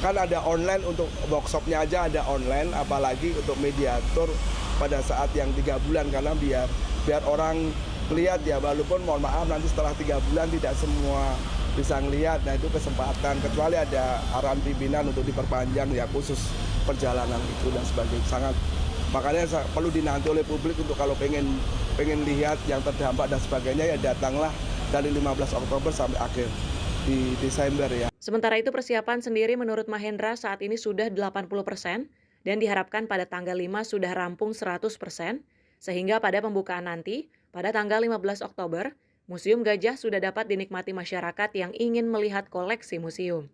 Kan ada online untuk workshopnya aja ada online, apalagi untuk mediator pada saat yang 3 bulan, karena biar orang lihat ya, walaupun mohon maaf nanti setelah 3 bulan tidak semua bisa ngelihat. Nah itu kesempatan, kecuali ada arahan pimpinan untuk diperpanjang ya khusus perjalanan itu dan sebagainya. Makanya perlu dinanti oleh publik untuk kalau pengen lihat yang terdampak dan sebagainya ya datanglah dari 15 Oktober sampai akhir di Desember ya. Sementara itu persiapan sendiri menurut Mahendra saat ini sudah 80% dan diharapkan pada tanggal 5 sudah rampung 100%, sehingga pada pembukaan nanti pada tanggal 15 Oktober, Museum Gajah sudah dapat dinikmati masyarakat yang ingin melihat koleksi museum.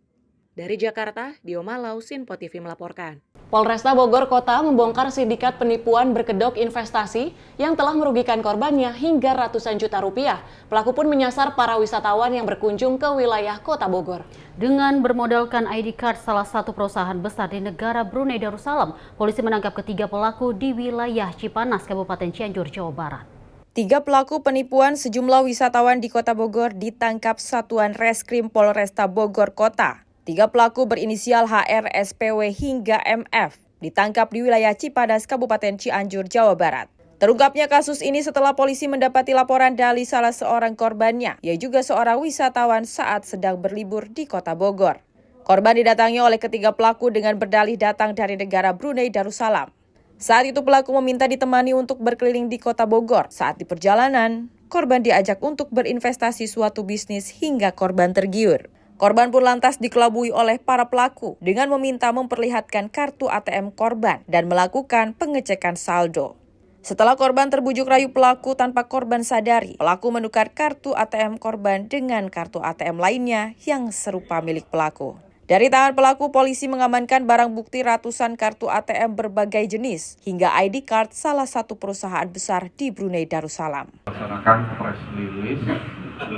Dari Jakarta, Dio Malau, Sinpo TV melaporkan. Polresta Bogor Kota membongkar sindikat penipuan berkedok investasi yang telah merugikan korbannya hingga ratusan juta rupiah. Pelaku pun menyasar para wisatawan yang berkunjung ke wilayah Kota Bogor. Dengan bermodalkan ID card salah satu perusahaan besar di negara Brunei Darussalam, polisi menangkap ketiga pelaku di wilayah Cipanas, Kabupaten Cianjur, Jawa Barat. 3 pelaku penipuan sejumlah wisatawan di Kota Bogor ditangkap Satuan Reskrim Polresta Bogor Kota. 3 pelaku berinisial HR, SPW hingga MF ditangkap di wilayah Cipanas, Kabupaten Cianjur, Jawa Barat. Terungkapnya kasus ini setelah polisi mendapati laporan dari salah seorang korbannya, ia juga seorang wisatawan saat sedang berlibur di Kota Bogor. Korban didatangi oleh ketiga pelaku dengan berdalih datang dari negara Brunei Darussalam. Saat itu pelaku meminta ditemani untuk berkeliling di Kota Bogor. Saat di perjalanan, korban diajak untuk berinvestasi suatu bisnis hingga korban tergiur. Korban pun lantas dikelabui oleh para pelaku dengan meminta memperlihatkan kartu ATM korban dan melakukan pengecekan saldo. Setelah korban terbujuk rayu pelaku tanpa korban sadari, pelaku menukar kartu ATM korban dengan kartu ATM lainnya yang serupa milik pelaku. Dari tangan pelaku, polisi mengamankan barang bukti ratusan kartu ATM berbagai jenis, hingga ID card salah satu perusahaan besar di Brunei Darussalam. Melaksanakan press release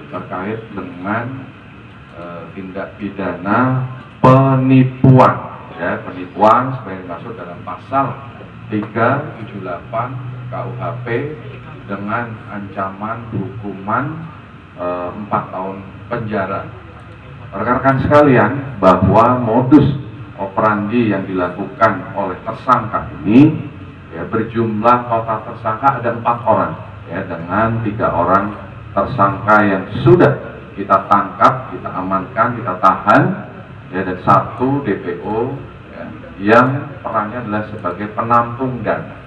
terkait dengan tindak pidana penipuan, penipuan sebagai masuk dalam pasal 378 KUHP dengan ancaman hukuman 4 tahun penjara. Rekan-rekan sekalian, bahwa modus operandi yang dilakukan oleh tersangka ini berjumlah total tersangka ada 4 orang, dengan 3 orang tersangka yang sudah kita tangkap, kita amankan, kita tahan, dan 1 DPO yang perannya adalah sebagai penampung dana.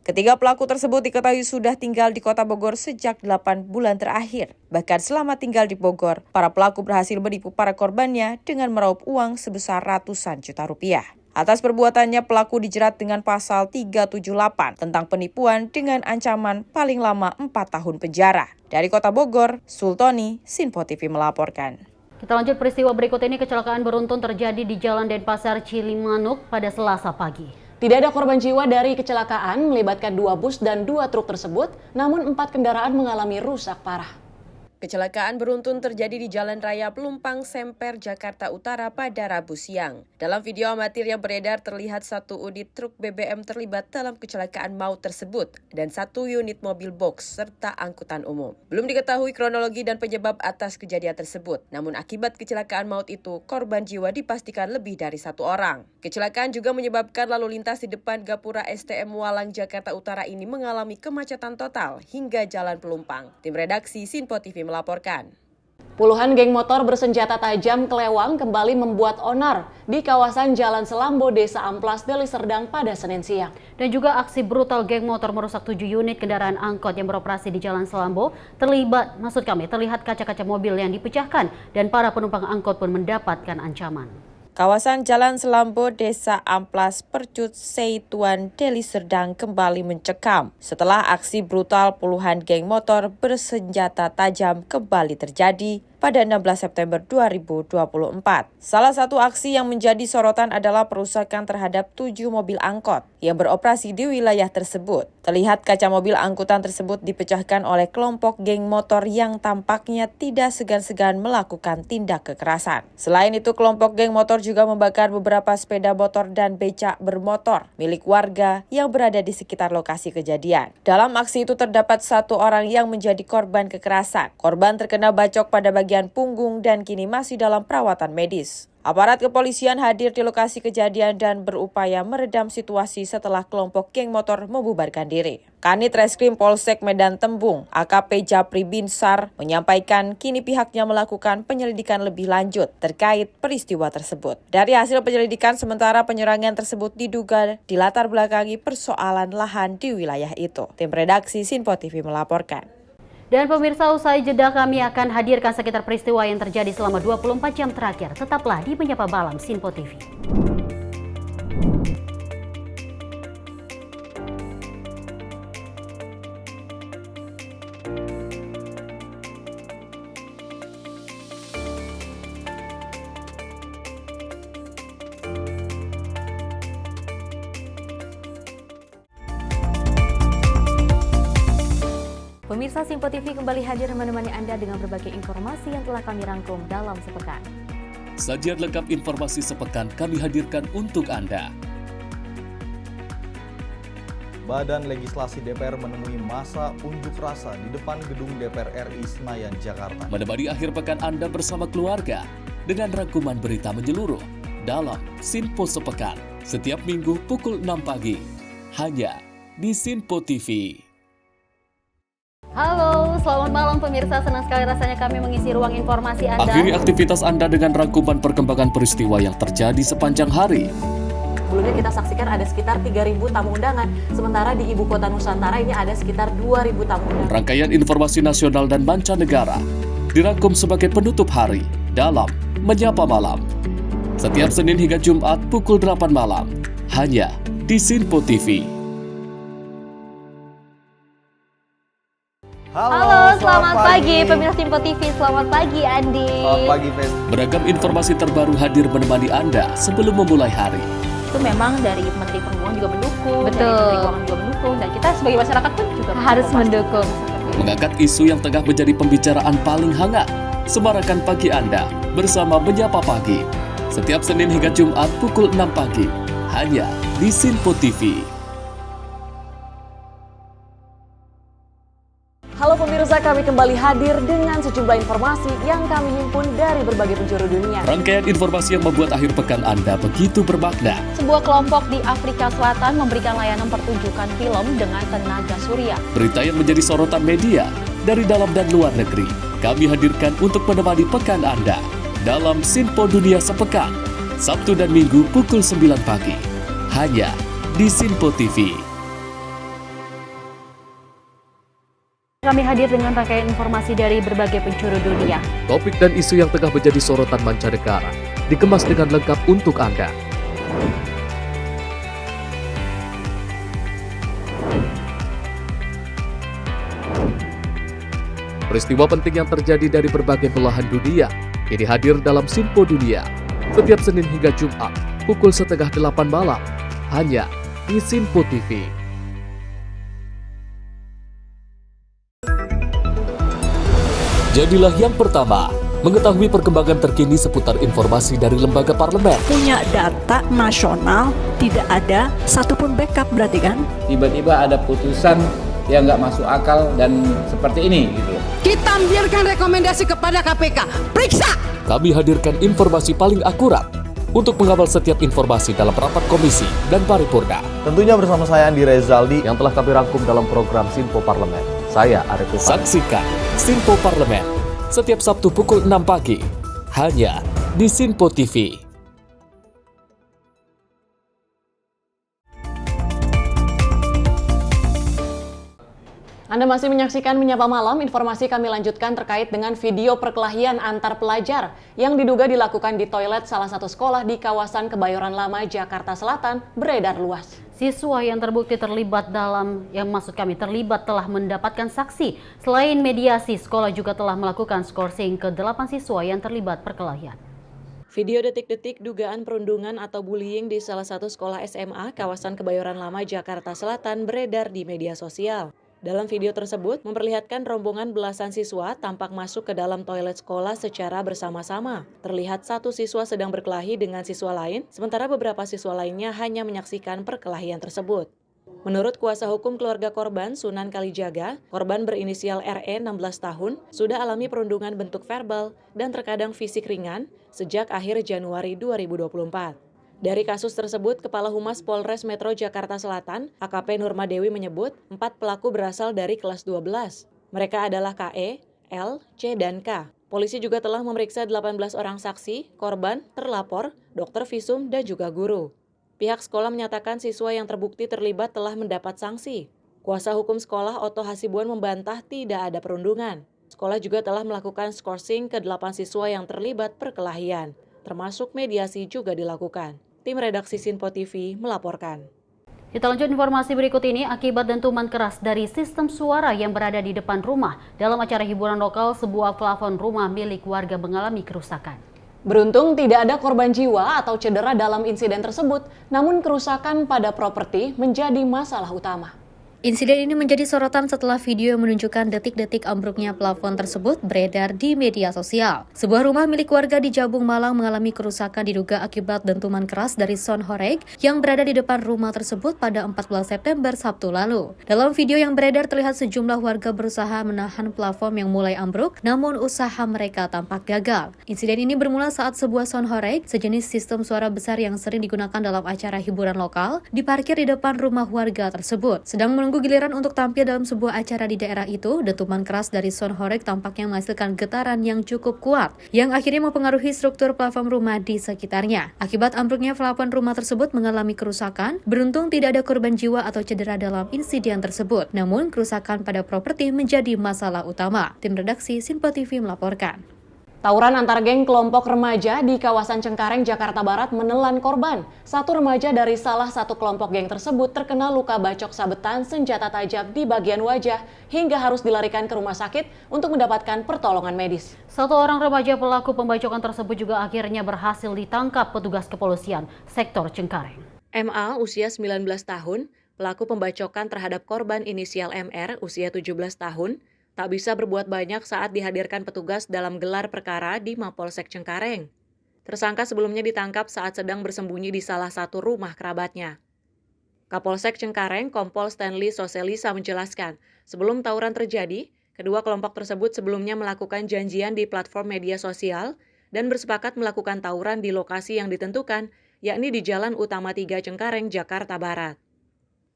Ketiga pelaku tersebut diketahui sudah tinggal di Kota Bogor sejak 8 bulan terakhir. Bahkan selama tinggal di Bogor, para pelaku berhasil menipu para korbannya dengan meraup uang sebesar ratusan juta rupiah. Atas perbuatannya, pelaku dijerat dengan pasal 378 tentang penipuan dengan ancaman paling lama 4 tahun penjara. Dari Kota Bogor, Sultoni, Sinpo TV melaporkan. Kita lanjut peristiwa berikut ini. Kecelakaan beruntun terjadi di Jalan Denpasar Cilimanuk pada Selasa pagi. Tidak ada korban jiwa dari kecelakaan melibatkan 2 bus dan 2 truk tersebut, namun 4 kendaraan mengalami rusak parah. Kecelakaan beruntun terjadi di Jalan Raya Pelumpang Semper, Jakarta Utara pada Rabu siang. Dalam video amatir yang beredar terlihat 1 unit truk BBM terlibat dalam kecelakaan maut tersebut dan 1 unit mobil box serta angkutan umum. Belum diketahui kronologi dan penyebab atas kejadian tersebut. Namun akibat kecelakaan maut itu, korban jiwa dipastikan lebih dari 1 orang. Kecelakaan juga menyebabkan lalu lintas di depan Gapura STM Walang, Jakarta Utara ini mengalami kemacetan total hingga Jalan Pelumpang. Tim redaksi Sinpo TV melaporkan. Puluhan geng motor bersenjata tajam kelewang kembali membuat onar di kawasan Jalan Selambo, Desa Amplas, Deli Serdang pada Senin siang. Dan juga aksi brutal geng motor merusak 7 unit kendaraan angkot yang beroperasi di Jalan Selambo. Terlihat kaca-kaca mobil yang dipecahkan dan para penumpang angkot pun mendapatkan ancaman. Kawasan Jalan Selambo, Desa Amplas, Percut, Seituan, Deli Serdang kembali mencekam setelah aksi brutal puluhan geng motor bersenjata tajam kembali terjadi pada 16 September 2024. Salah satu aksi yang menjadi sorotan adalah perusakan terhadap 7 mobil angkot yang beroperasi di wilayah tersebut. Terlihat kaca mobil angkutan tersebut dipecahkan oleh kelompok geng motor yang tampaknya tidak segan-segan melakukan tindak kekerasan. Selain itu, kelompok geng motor juga membakar beberapa sepeda motor dan becak bermotor milik warga yang berada di sekitar lokasi kejadian. Dalam aksi itu terdapat 1 orang yang menjadi korban kekerasan. Korban terkena bacok pada bagian punggung dan kini masih dalam perawatan medis. Aparat kepolisian hadir di lokasi kejadian dan berupaya meredam situasi setelah kelompok geng motor membubarkan diri. Kanit Reskrim Polsek Medan Tembung, AKP Japri Binsar, menyampaikan kini pihaknya melakukan penyelidikan lebih lanjut terkait peristiwa tersebut. Dari hasil penyelidikan sementara, penyerangan tersebut diduga dilatar belakangi persoalan lahan di wilayah itu. Tim redaksi Sinpo TV melaporkan. Dan pemirsa, usai jeda kami akan hadirkan sekitar peristiwa yang terjadi selama 24 jam terakhir. Tetaplah di Menyapa Malam Sinpo TV. Pemirsa, Sinpo TV kembali hadir menemani Anda dengan berbagai informasi yang telah kami rangkum dalam sepekan. Sajian lengkap informasi sepekan kami hadirkan untuk Anda. Badan Legislasi DPR menemui masa unjuk rasa di depan gedung DPR RI Senayan, Jakarta. Menemani akhir pekan Anda bersama keluarga dengan rangkuman berita menyeluruh dalam Sinpo Sepekan setiap minggu pukul 6 pagi hanya di Sinpo TV. Halo, selamat malam pemirsa. Senang sekali rasanya kami mengisi ruang informasi Anda. Akhiri aktivitas Anda dengan rangkuman perkembangan peristiwa yang terjadi sepanjang hari. Sebelumnya kita saksikan ada sekitar 3.000 tamu undangan, sementara di Ibu Kota Nusantara ini ada sekitar 2.000 tamu undangan. Rangkaian informasi nasional dan mancanegara dirangkum sebagai penutup hari dalam Menyapa Malam. Setiap Senin hingga Jumat pukul 8 malam, hanya di Sinpo TV. Halo, selamat pagi pemirsa Simpo TV. Selamat pagi Andi. Selamat pagi, Fen. Beragam informasi terbaru hadir menemani Anda sebelum memulai hari. Itu memang dari Menteri Perhubungan juga mendukung, Betul. dari Menteri Keuangan juga mendukung, dan kita sebagai masyarakat pun juga Harus mendukung. Mengangkat isu yang tengah menjadi pembicaraan paling hangat. Semarakan pagi Anda bersama Menyapa Pagi. Setiap Senin hingga Jumat pukul 6 pagi. Hanya di Simpo TV. Halo pemirsa, kami kembali hadir dengan sejumlah informasi yang kami himpun dari berbagai penjuru dunia. Rangkaian informasi yang membuat akhir pekan Anda begitu bermakna. Sebuah kelompok di Afrika Selatan memberikan layanan pertunjukan film dengan tenaga surya. Berita yang menjadi sorotan media dari dalam dan luar negeri. Kami hadirkan untuk menemani pekan Anda dalam Simpo Dunia Sepekan. Sabtu dan Minggu pukul 9 pagi. Hanya di Simpo TV. Kami hadir dengan rangkaian informasi dari berbagai penjuru dunia. Topik dan isu yang tengah menjadi sorotan mancanegara dikemas dengan lengkap untuk Anda. Peristiwa penting yang terjadi dari berbagai belahan dunia kini hadir dalam Simpo Dunia setiap Senin hingga Jumat pukul 7:30 malam hanya di Simpo TV. Jadilah yang pertama mengetahui perkembangan terkini seputar informasi dari lembaga parlemen. Punya data nasional, tidak ada satupun backup berarti kan? Tiba-tiba ada putusan yang nggak masuk akal dan seperti ini gitu. Kita ambilkan rekomendasi kepada KPK, periksa! Kami hadirkan informasi paling akurat untuk mengawal setiap informasi dalam rapat komisi dan paripurna. Tentunya bersama saya Andi Rezaldi yang telah kami rangkum dalam program Simpo Parlemen. Saya Arif Rifan. Saksikan Simpo Parlemen setiap Sabtu pukul 6 pagi hanya di Simpo TV. Anda masih menyaksikan Menyapa Malam. Informasi kami lanjutkan terkait dengan video perkelahian antar pelajar yang diduga dilakukan di toilet salah satu sekolah di kawasan Kebayoran Lama, Jakarta Selatan beredar luas. Siswa yang terbukti terlibat terlibat telah mendapatkan saksi. Selain mediasi, sekolah juga telah melakukan skorsing ke 8 siswa yang terlibat perkelahian. Video detik-detik dugaan perundungan atau bullying di salah satu sekolah SMA kawasan Kebayoran Lama, Jakarta Selatan beredar di media sosial. Dalam video tersebut, memperlihatkan rombongan belasan siswa tampak masuk ke dalam toilet sekolah secara bersama-sama. Terlihat satu siswa sedang berkelahi dengan siswa lain, sementara beberapa siswa lainnya hanya menyaksikan perkelahian tersebut. Menurut kuasa hukum keluarga korban, Sunan Kalijaga, korban berinisial RE 16 tahun, sudah alami perundungan bentuk verbal dan terkadang fisik ringan sejak akhir Januari 2024. Dari kasus tersebut, Kepala Humas Polres Metro Jakarta Selatan, AKP Nurmadewi menyebut 4 pelaku berasal dari kelas 12. Mereka adalah KE, L, C, dan K. Polisi juga telah memeriksa 18 orang saksi, korban, terlapor, dokter visum, dan juga guru. Pihak sekolah menyatakan siswa yang terbukti terlibat telah mendapat sanksi. Kuasa hukum sekolah Otto Hasibuan membantah tidak ada perundungan. Sekolah juga telah melakukan skorsing ke 8 siswa yang terlibat perkelahian, termasuk mediasi juga dilakukan. Tim redaksi Simpo TV melaporkan. Kita lanjut informasi berikut ini. Akibat dentuman keras dari sistem suara yang berada di depan rumah dalam acara hiburan lokal, sebuah plafon rumah milik warga mengalami kerusakan. Beruntung tidak ada korban jiwa atau cedera dalam insiden tersebut, namun kerusakan pada properti menjadi masalah utama. Insiden ini menjadi sorotan setelah video yang menunjukkan detik-detik ambruknya plafon tersebut beredar di media sosial. Sebuah rumah milik warga di Jabung, Malang mengalami kerusakan diduga akibat dentuman keras dari sound horeg yang berada di depan rumah tersebut pada 14 September Sabtu lalu. Dalam video yang beredar terlihat sejumlah warga berusaha menahan plafon yang mulai ambruk, namun usaha mereka tampak gagal. Insiden ini bermula saat sebuah sound horeg, sejenis sistem suara besar yang sering digunakan dalam acara hiburan lokal, diparkir di depan rumah warga tersebut. Sedang menunggu giliran untuk tampil dalam sebuah acara di daerah itu, dentuman keras dari sound horeg tampaknya menghasilkan getaran yang cukup kuat, yang akhirnya mempengaruhi struktur plafon rumah di sekitarnya. Akibat ambruknya plafon rumah tersebut mengalami kerusakan. Beruntung tidak ada korban jiwa atau cedera dalam insiden tersebut, namun kerusakan pada properti menjadi masalah utama. Tim redaksi Simpo TV melaporkan. Tawuran antar geng kelompok remaja di kawasan Cengkareng, Jakarta Barat menelan korban. Satu remaja dari salah satu kelompok geng tersebut terkena luka bacok sabetan senjata tajam di bagian wajah hingga harus dilarikan ke rumah sakit untuk mendapatkan pertolongan medis. Satu orang remaja pelaku pembacokan tersebut juga akhirnya berhasil ditangkap petugas kepolisian sektor Cengkareng. MA usia 19 tahun, pelaku pembacokan terhadap korban inisial MR usia 17 tahun, tak bisa berbuat banyak saat dihadirkan petugas dalam gelar perkara di Mapolsek Cengkareng. Tersangka sebelumnya ditangkap saat sedang bersembunyi di salah satu rumah kerabatnya. Kapolsek Cengkareng, Kompol Stanley Soselisa menjelaskan, sebelum tawuran terjadi, kedua kelompok tersebut sebelumnya melakukan janjian di platform media sosial dan bersepakat melakukan tawuran di lokasi yang ditentukan, yakni di Jalan Utama 3 Cengkareng, Jakarta Barat.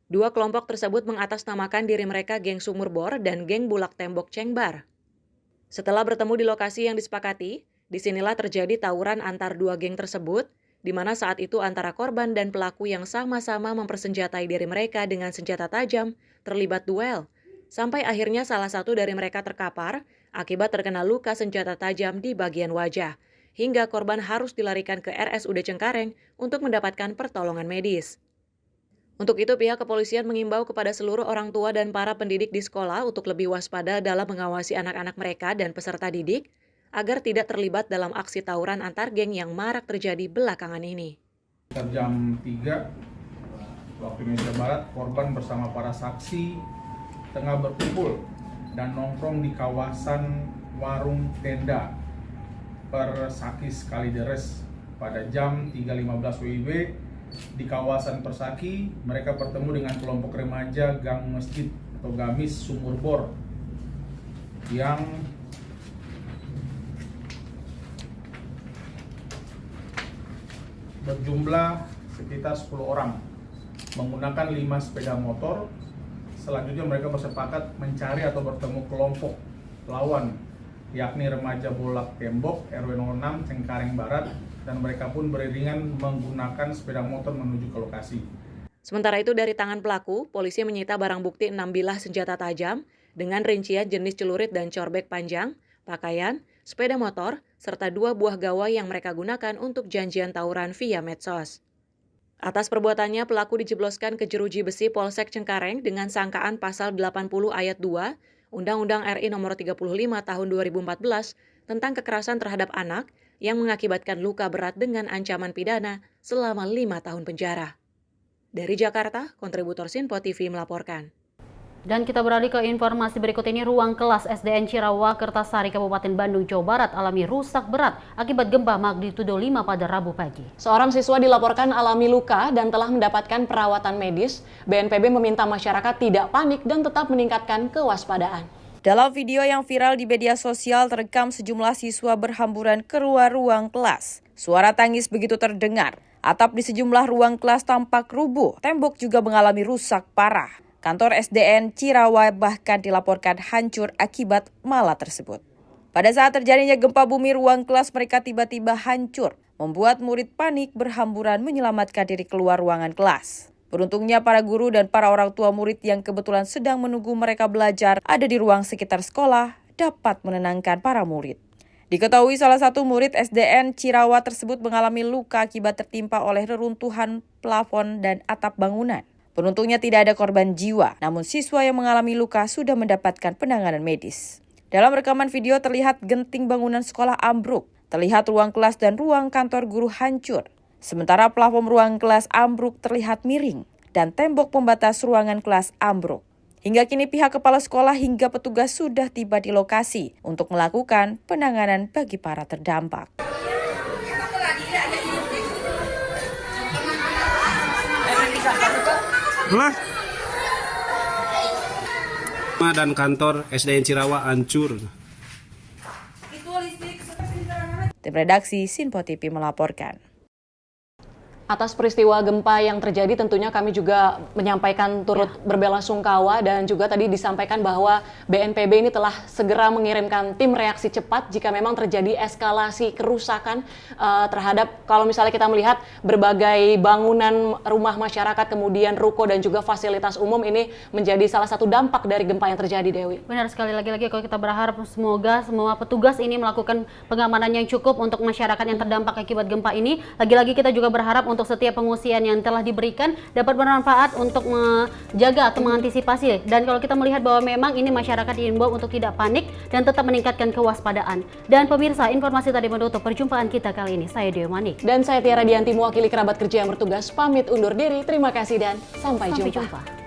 Dua kelompok tersebut mengatasnamakan diri mereka geng Sumur Bor dan geng Bulak Tembok Cengbar. Setelah bertemu di lokasi yang disepakati, disinilah terjadi tawuran antar dua geng tersebut, di mana saat itu antara korban dan pelaku yang sama-sama mempersenjatai diri mereka dengan senjata tajam terlibat duel, sampai akhirnya salah satu dari mereka terkapar akibat terkena luka senjata tajam di bagian wajah, hingga korban harus dilarikan ke RSUD Cengkareng untuk mendapatkan pertolongan medis. Untuk itu, pihak kepolisian mengimbau kepada seluruh orang tua dan para pendidik di sekolah untuk lebih waspada dalam mengawasi anak-anak mereka dan peserta didik, agar tidak terlibat dalam aksi tawuran antar geng yang marak terjadi belakangan ini. Jam 3 waktu Indonesia Barat, korban bersama para saksi tengah berkumpul dan nongkrong di kawasan warung tenda Persakis Kalideres pada jam 3.15 WIB. Di kawasan Persaki, mereka bertemu dengan kelompok remaja Gang Masjid atau Gamis Sumur Bor yang berjumlah sekitar 10 orang menggunakan 5 sepeda motor. Selanjutnya mereka bersepakat mencari atau bertemu kelompok lawan, yakni remaja Bulak Tembok RW 06 Cengkareng Barat, dan mereka pun beriringan menggunakan sepeda motor menuju ke lokasi. Sementara itu dari tangan pelaku, polisi menyita barang bukti 6 bilah senjata tajam dengan rincian jenis celurit dan corbek panjang, pakaian, sepeda motor, serta 2 buah gawai yang mereka gunakan untuk janjian tawuran via medsos. Atas perbuatannya, pelaku dijebloskan ke jeruji besi Polsek Cengkareng dengan sangkaan pasal 80 ayat 2 Undang-Undang RI Nomor 35 Tahun 2014 tentang kekerasan terhadap anak yang mengakibatkan luka berat dengan ancaman pidana selama 5 tahun penjara. Dari Jakarta, kontributor Sinpo TV melaporkan. Dan kita beralih ke informasi berikut ini. Ruang kelas SDN Cirawa, Kertasari, Kabupaten Bandung, Jawa Barat alami rusak berat akibat gempa magnitudo 5 pada Rabu pagi. Seorang siswa dilaporkan alami luka dan telah mendapatkan perawatan medis. BNPB meminta masyarakat tidak panik dan tetap meningkatkan kewaspadaan. Dalam video yang viral di media sosial terekam sejumlah siswa berhamburan keluar ruang kelas. Suara tangis begitu terdengar. Atap di sejumlah ruang kelas tampak rubuh. Tembok juga mengalami rusak parah. Kantor SDN Cirawa bahkan dilaporkan hancur akibat mala tersebut. Pada saat terjadinya gempa bumi, ruang kelas mereka tiba-tiba hancur, membuat murid panik berhamburan menyelamatkan diri keluar ruangan kelas. Beruntungnya para guru dan para orang tua murid yang kebetulan sedang menunggu mereka belajar ada di ruang sekitar sekolah dapat menenangkan para murid. Diketahui salah satu murid SDN Cirawa tersebut mengalami luka akibat tertimpa oleh reruntuhan plafon dan atap bangunan. Beruntungnya tidak ada korban jiwa, namun siswa yang mengalami luka sudah mendapatkan penanganan medis. Dalam rekaman video terlihat genting bangunan sekolah ambruk, terlihat ruang kelas dan ruang kantor guru hancur. Sementara plafon ruang kelas ambruk terlihat miring dan tembok pembatas ruangan kelas ambruk. Hingga kini pihak kepala sekolah hingga petugas sudah tiba di lokasi untuk melakukan penanganan bagi para terdampak. Dan kantor SDN Cirawa hancur. Tim redaksi Sinpo TV melaporkan. Atas peristiwa gempa yang terjadi tentunya kami juga menyampaikan turut berbelasungkawa dan juga tadi disampaikan bahwa BNPB ini telah segera mengirimkan tim reaksi cepat jika memang terjadi eskalasi kerusakan terhadap, kalau misalnya kita melihat berbagai bangunan rumah masyarakat, kemudian ruko dan juga fasilitas umum ini menjadi salah satu dampak dari gempa yang terjadi, Dewi. Benar sekali, lagi-lagi kalau kita berharap semoga semua petugas ini melakukan pengamanan yang cukup untuk masyarakat yang terdampak akibat gempa ini. Lagi-lagi kita juga berharap untuk setiap pengungsian yang telah diberikan dapat bermanfaat untuk menjaga atau mengantisipasi. Dan kalau kita melihat bahwa memang ini masyarakat diimbau untuk tidak panik dan tetap meningkatkan kewaspadaan. Dan pemirsa, informasi tadi menutup perjumpaan kita kali ini. Saya Dewi Manik. Dan saya Tiara Dianti, mewakili kerabat kerja yang bertugas, pamit undur diri. Terima kasih dan sampai jumpa.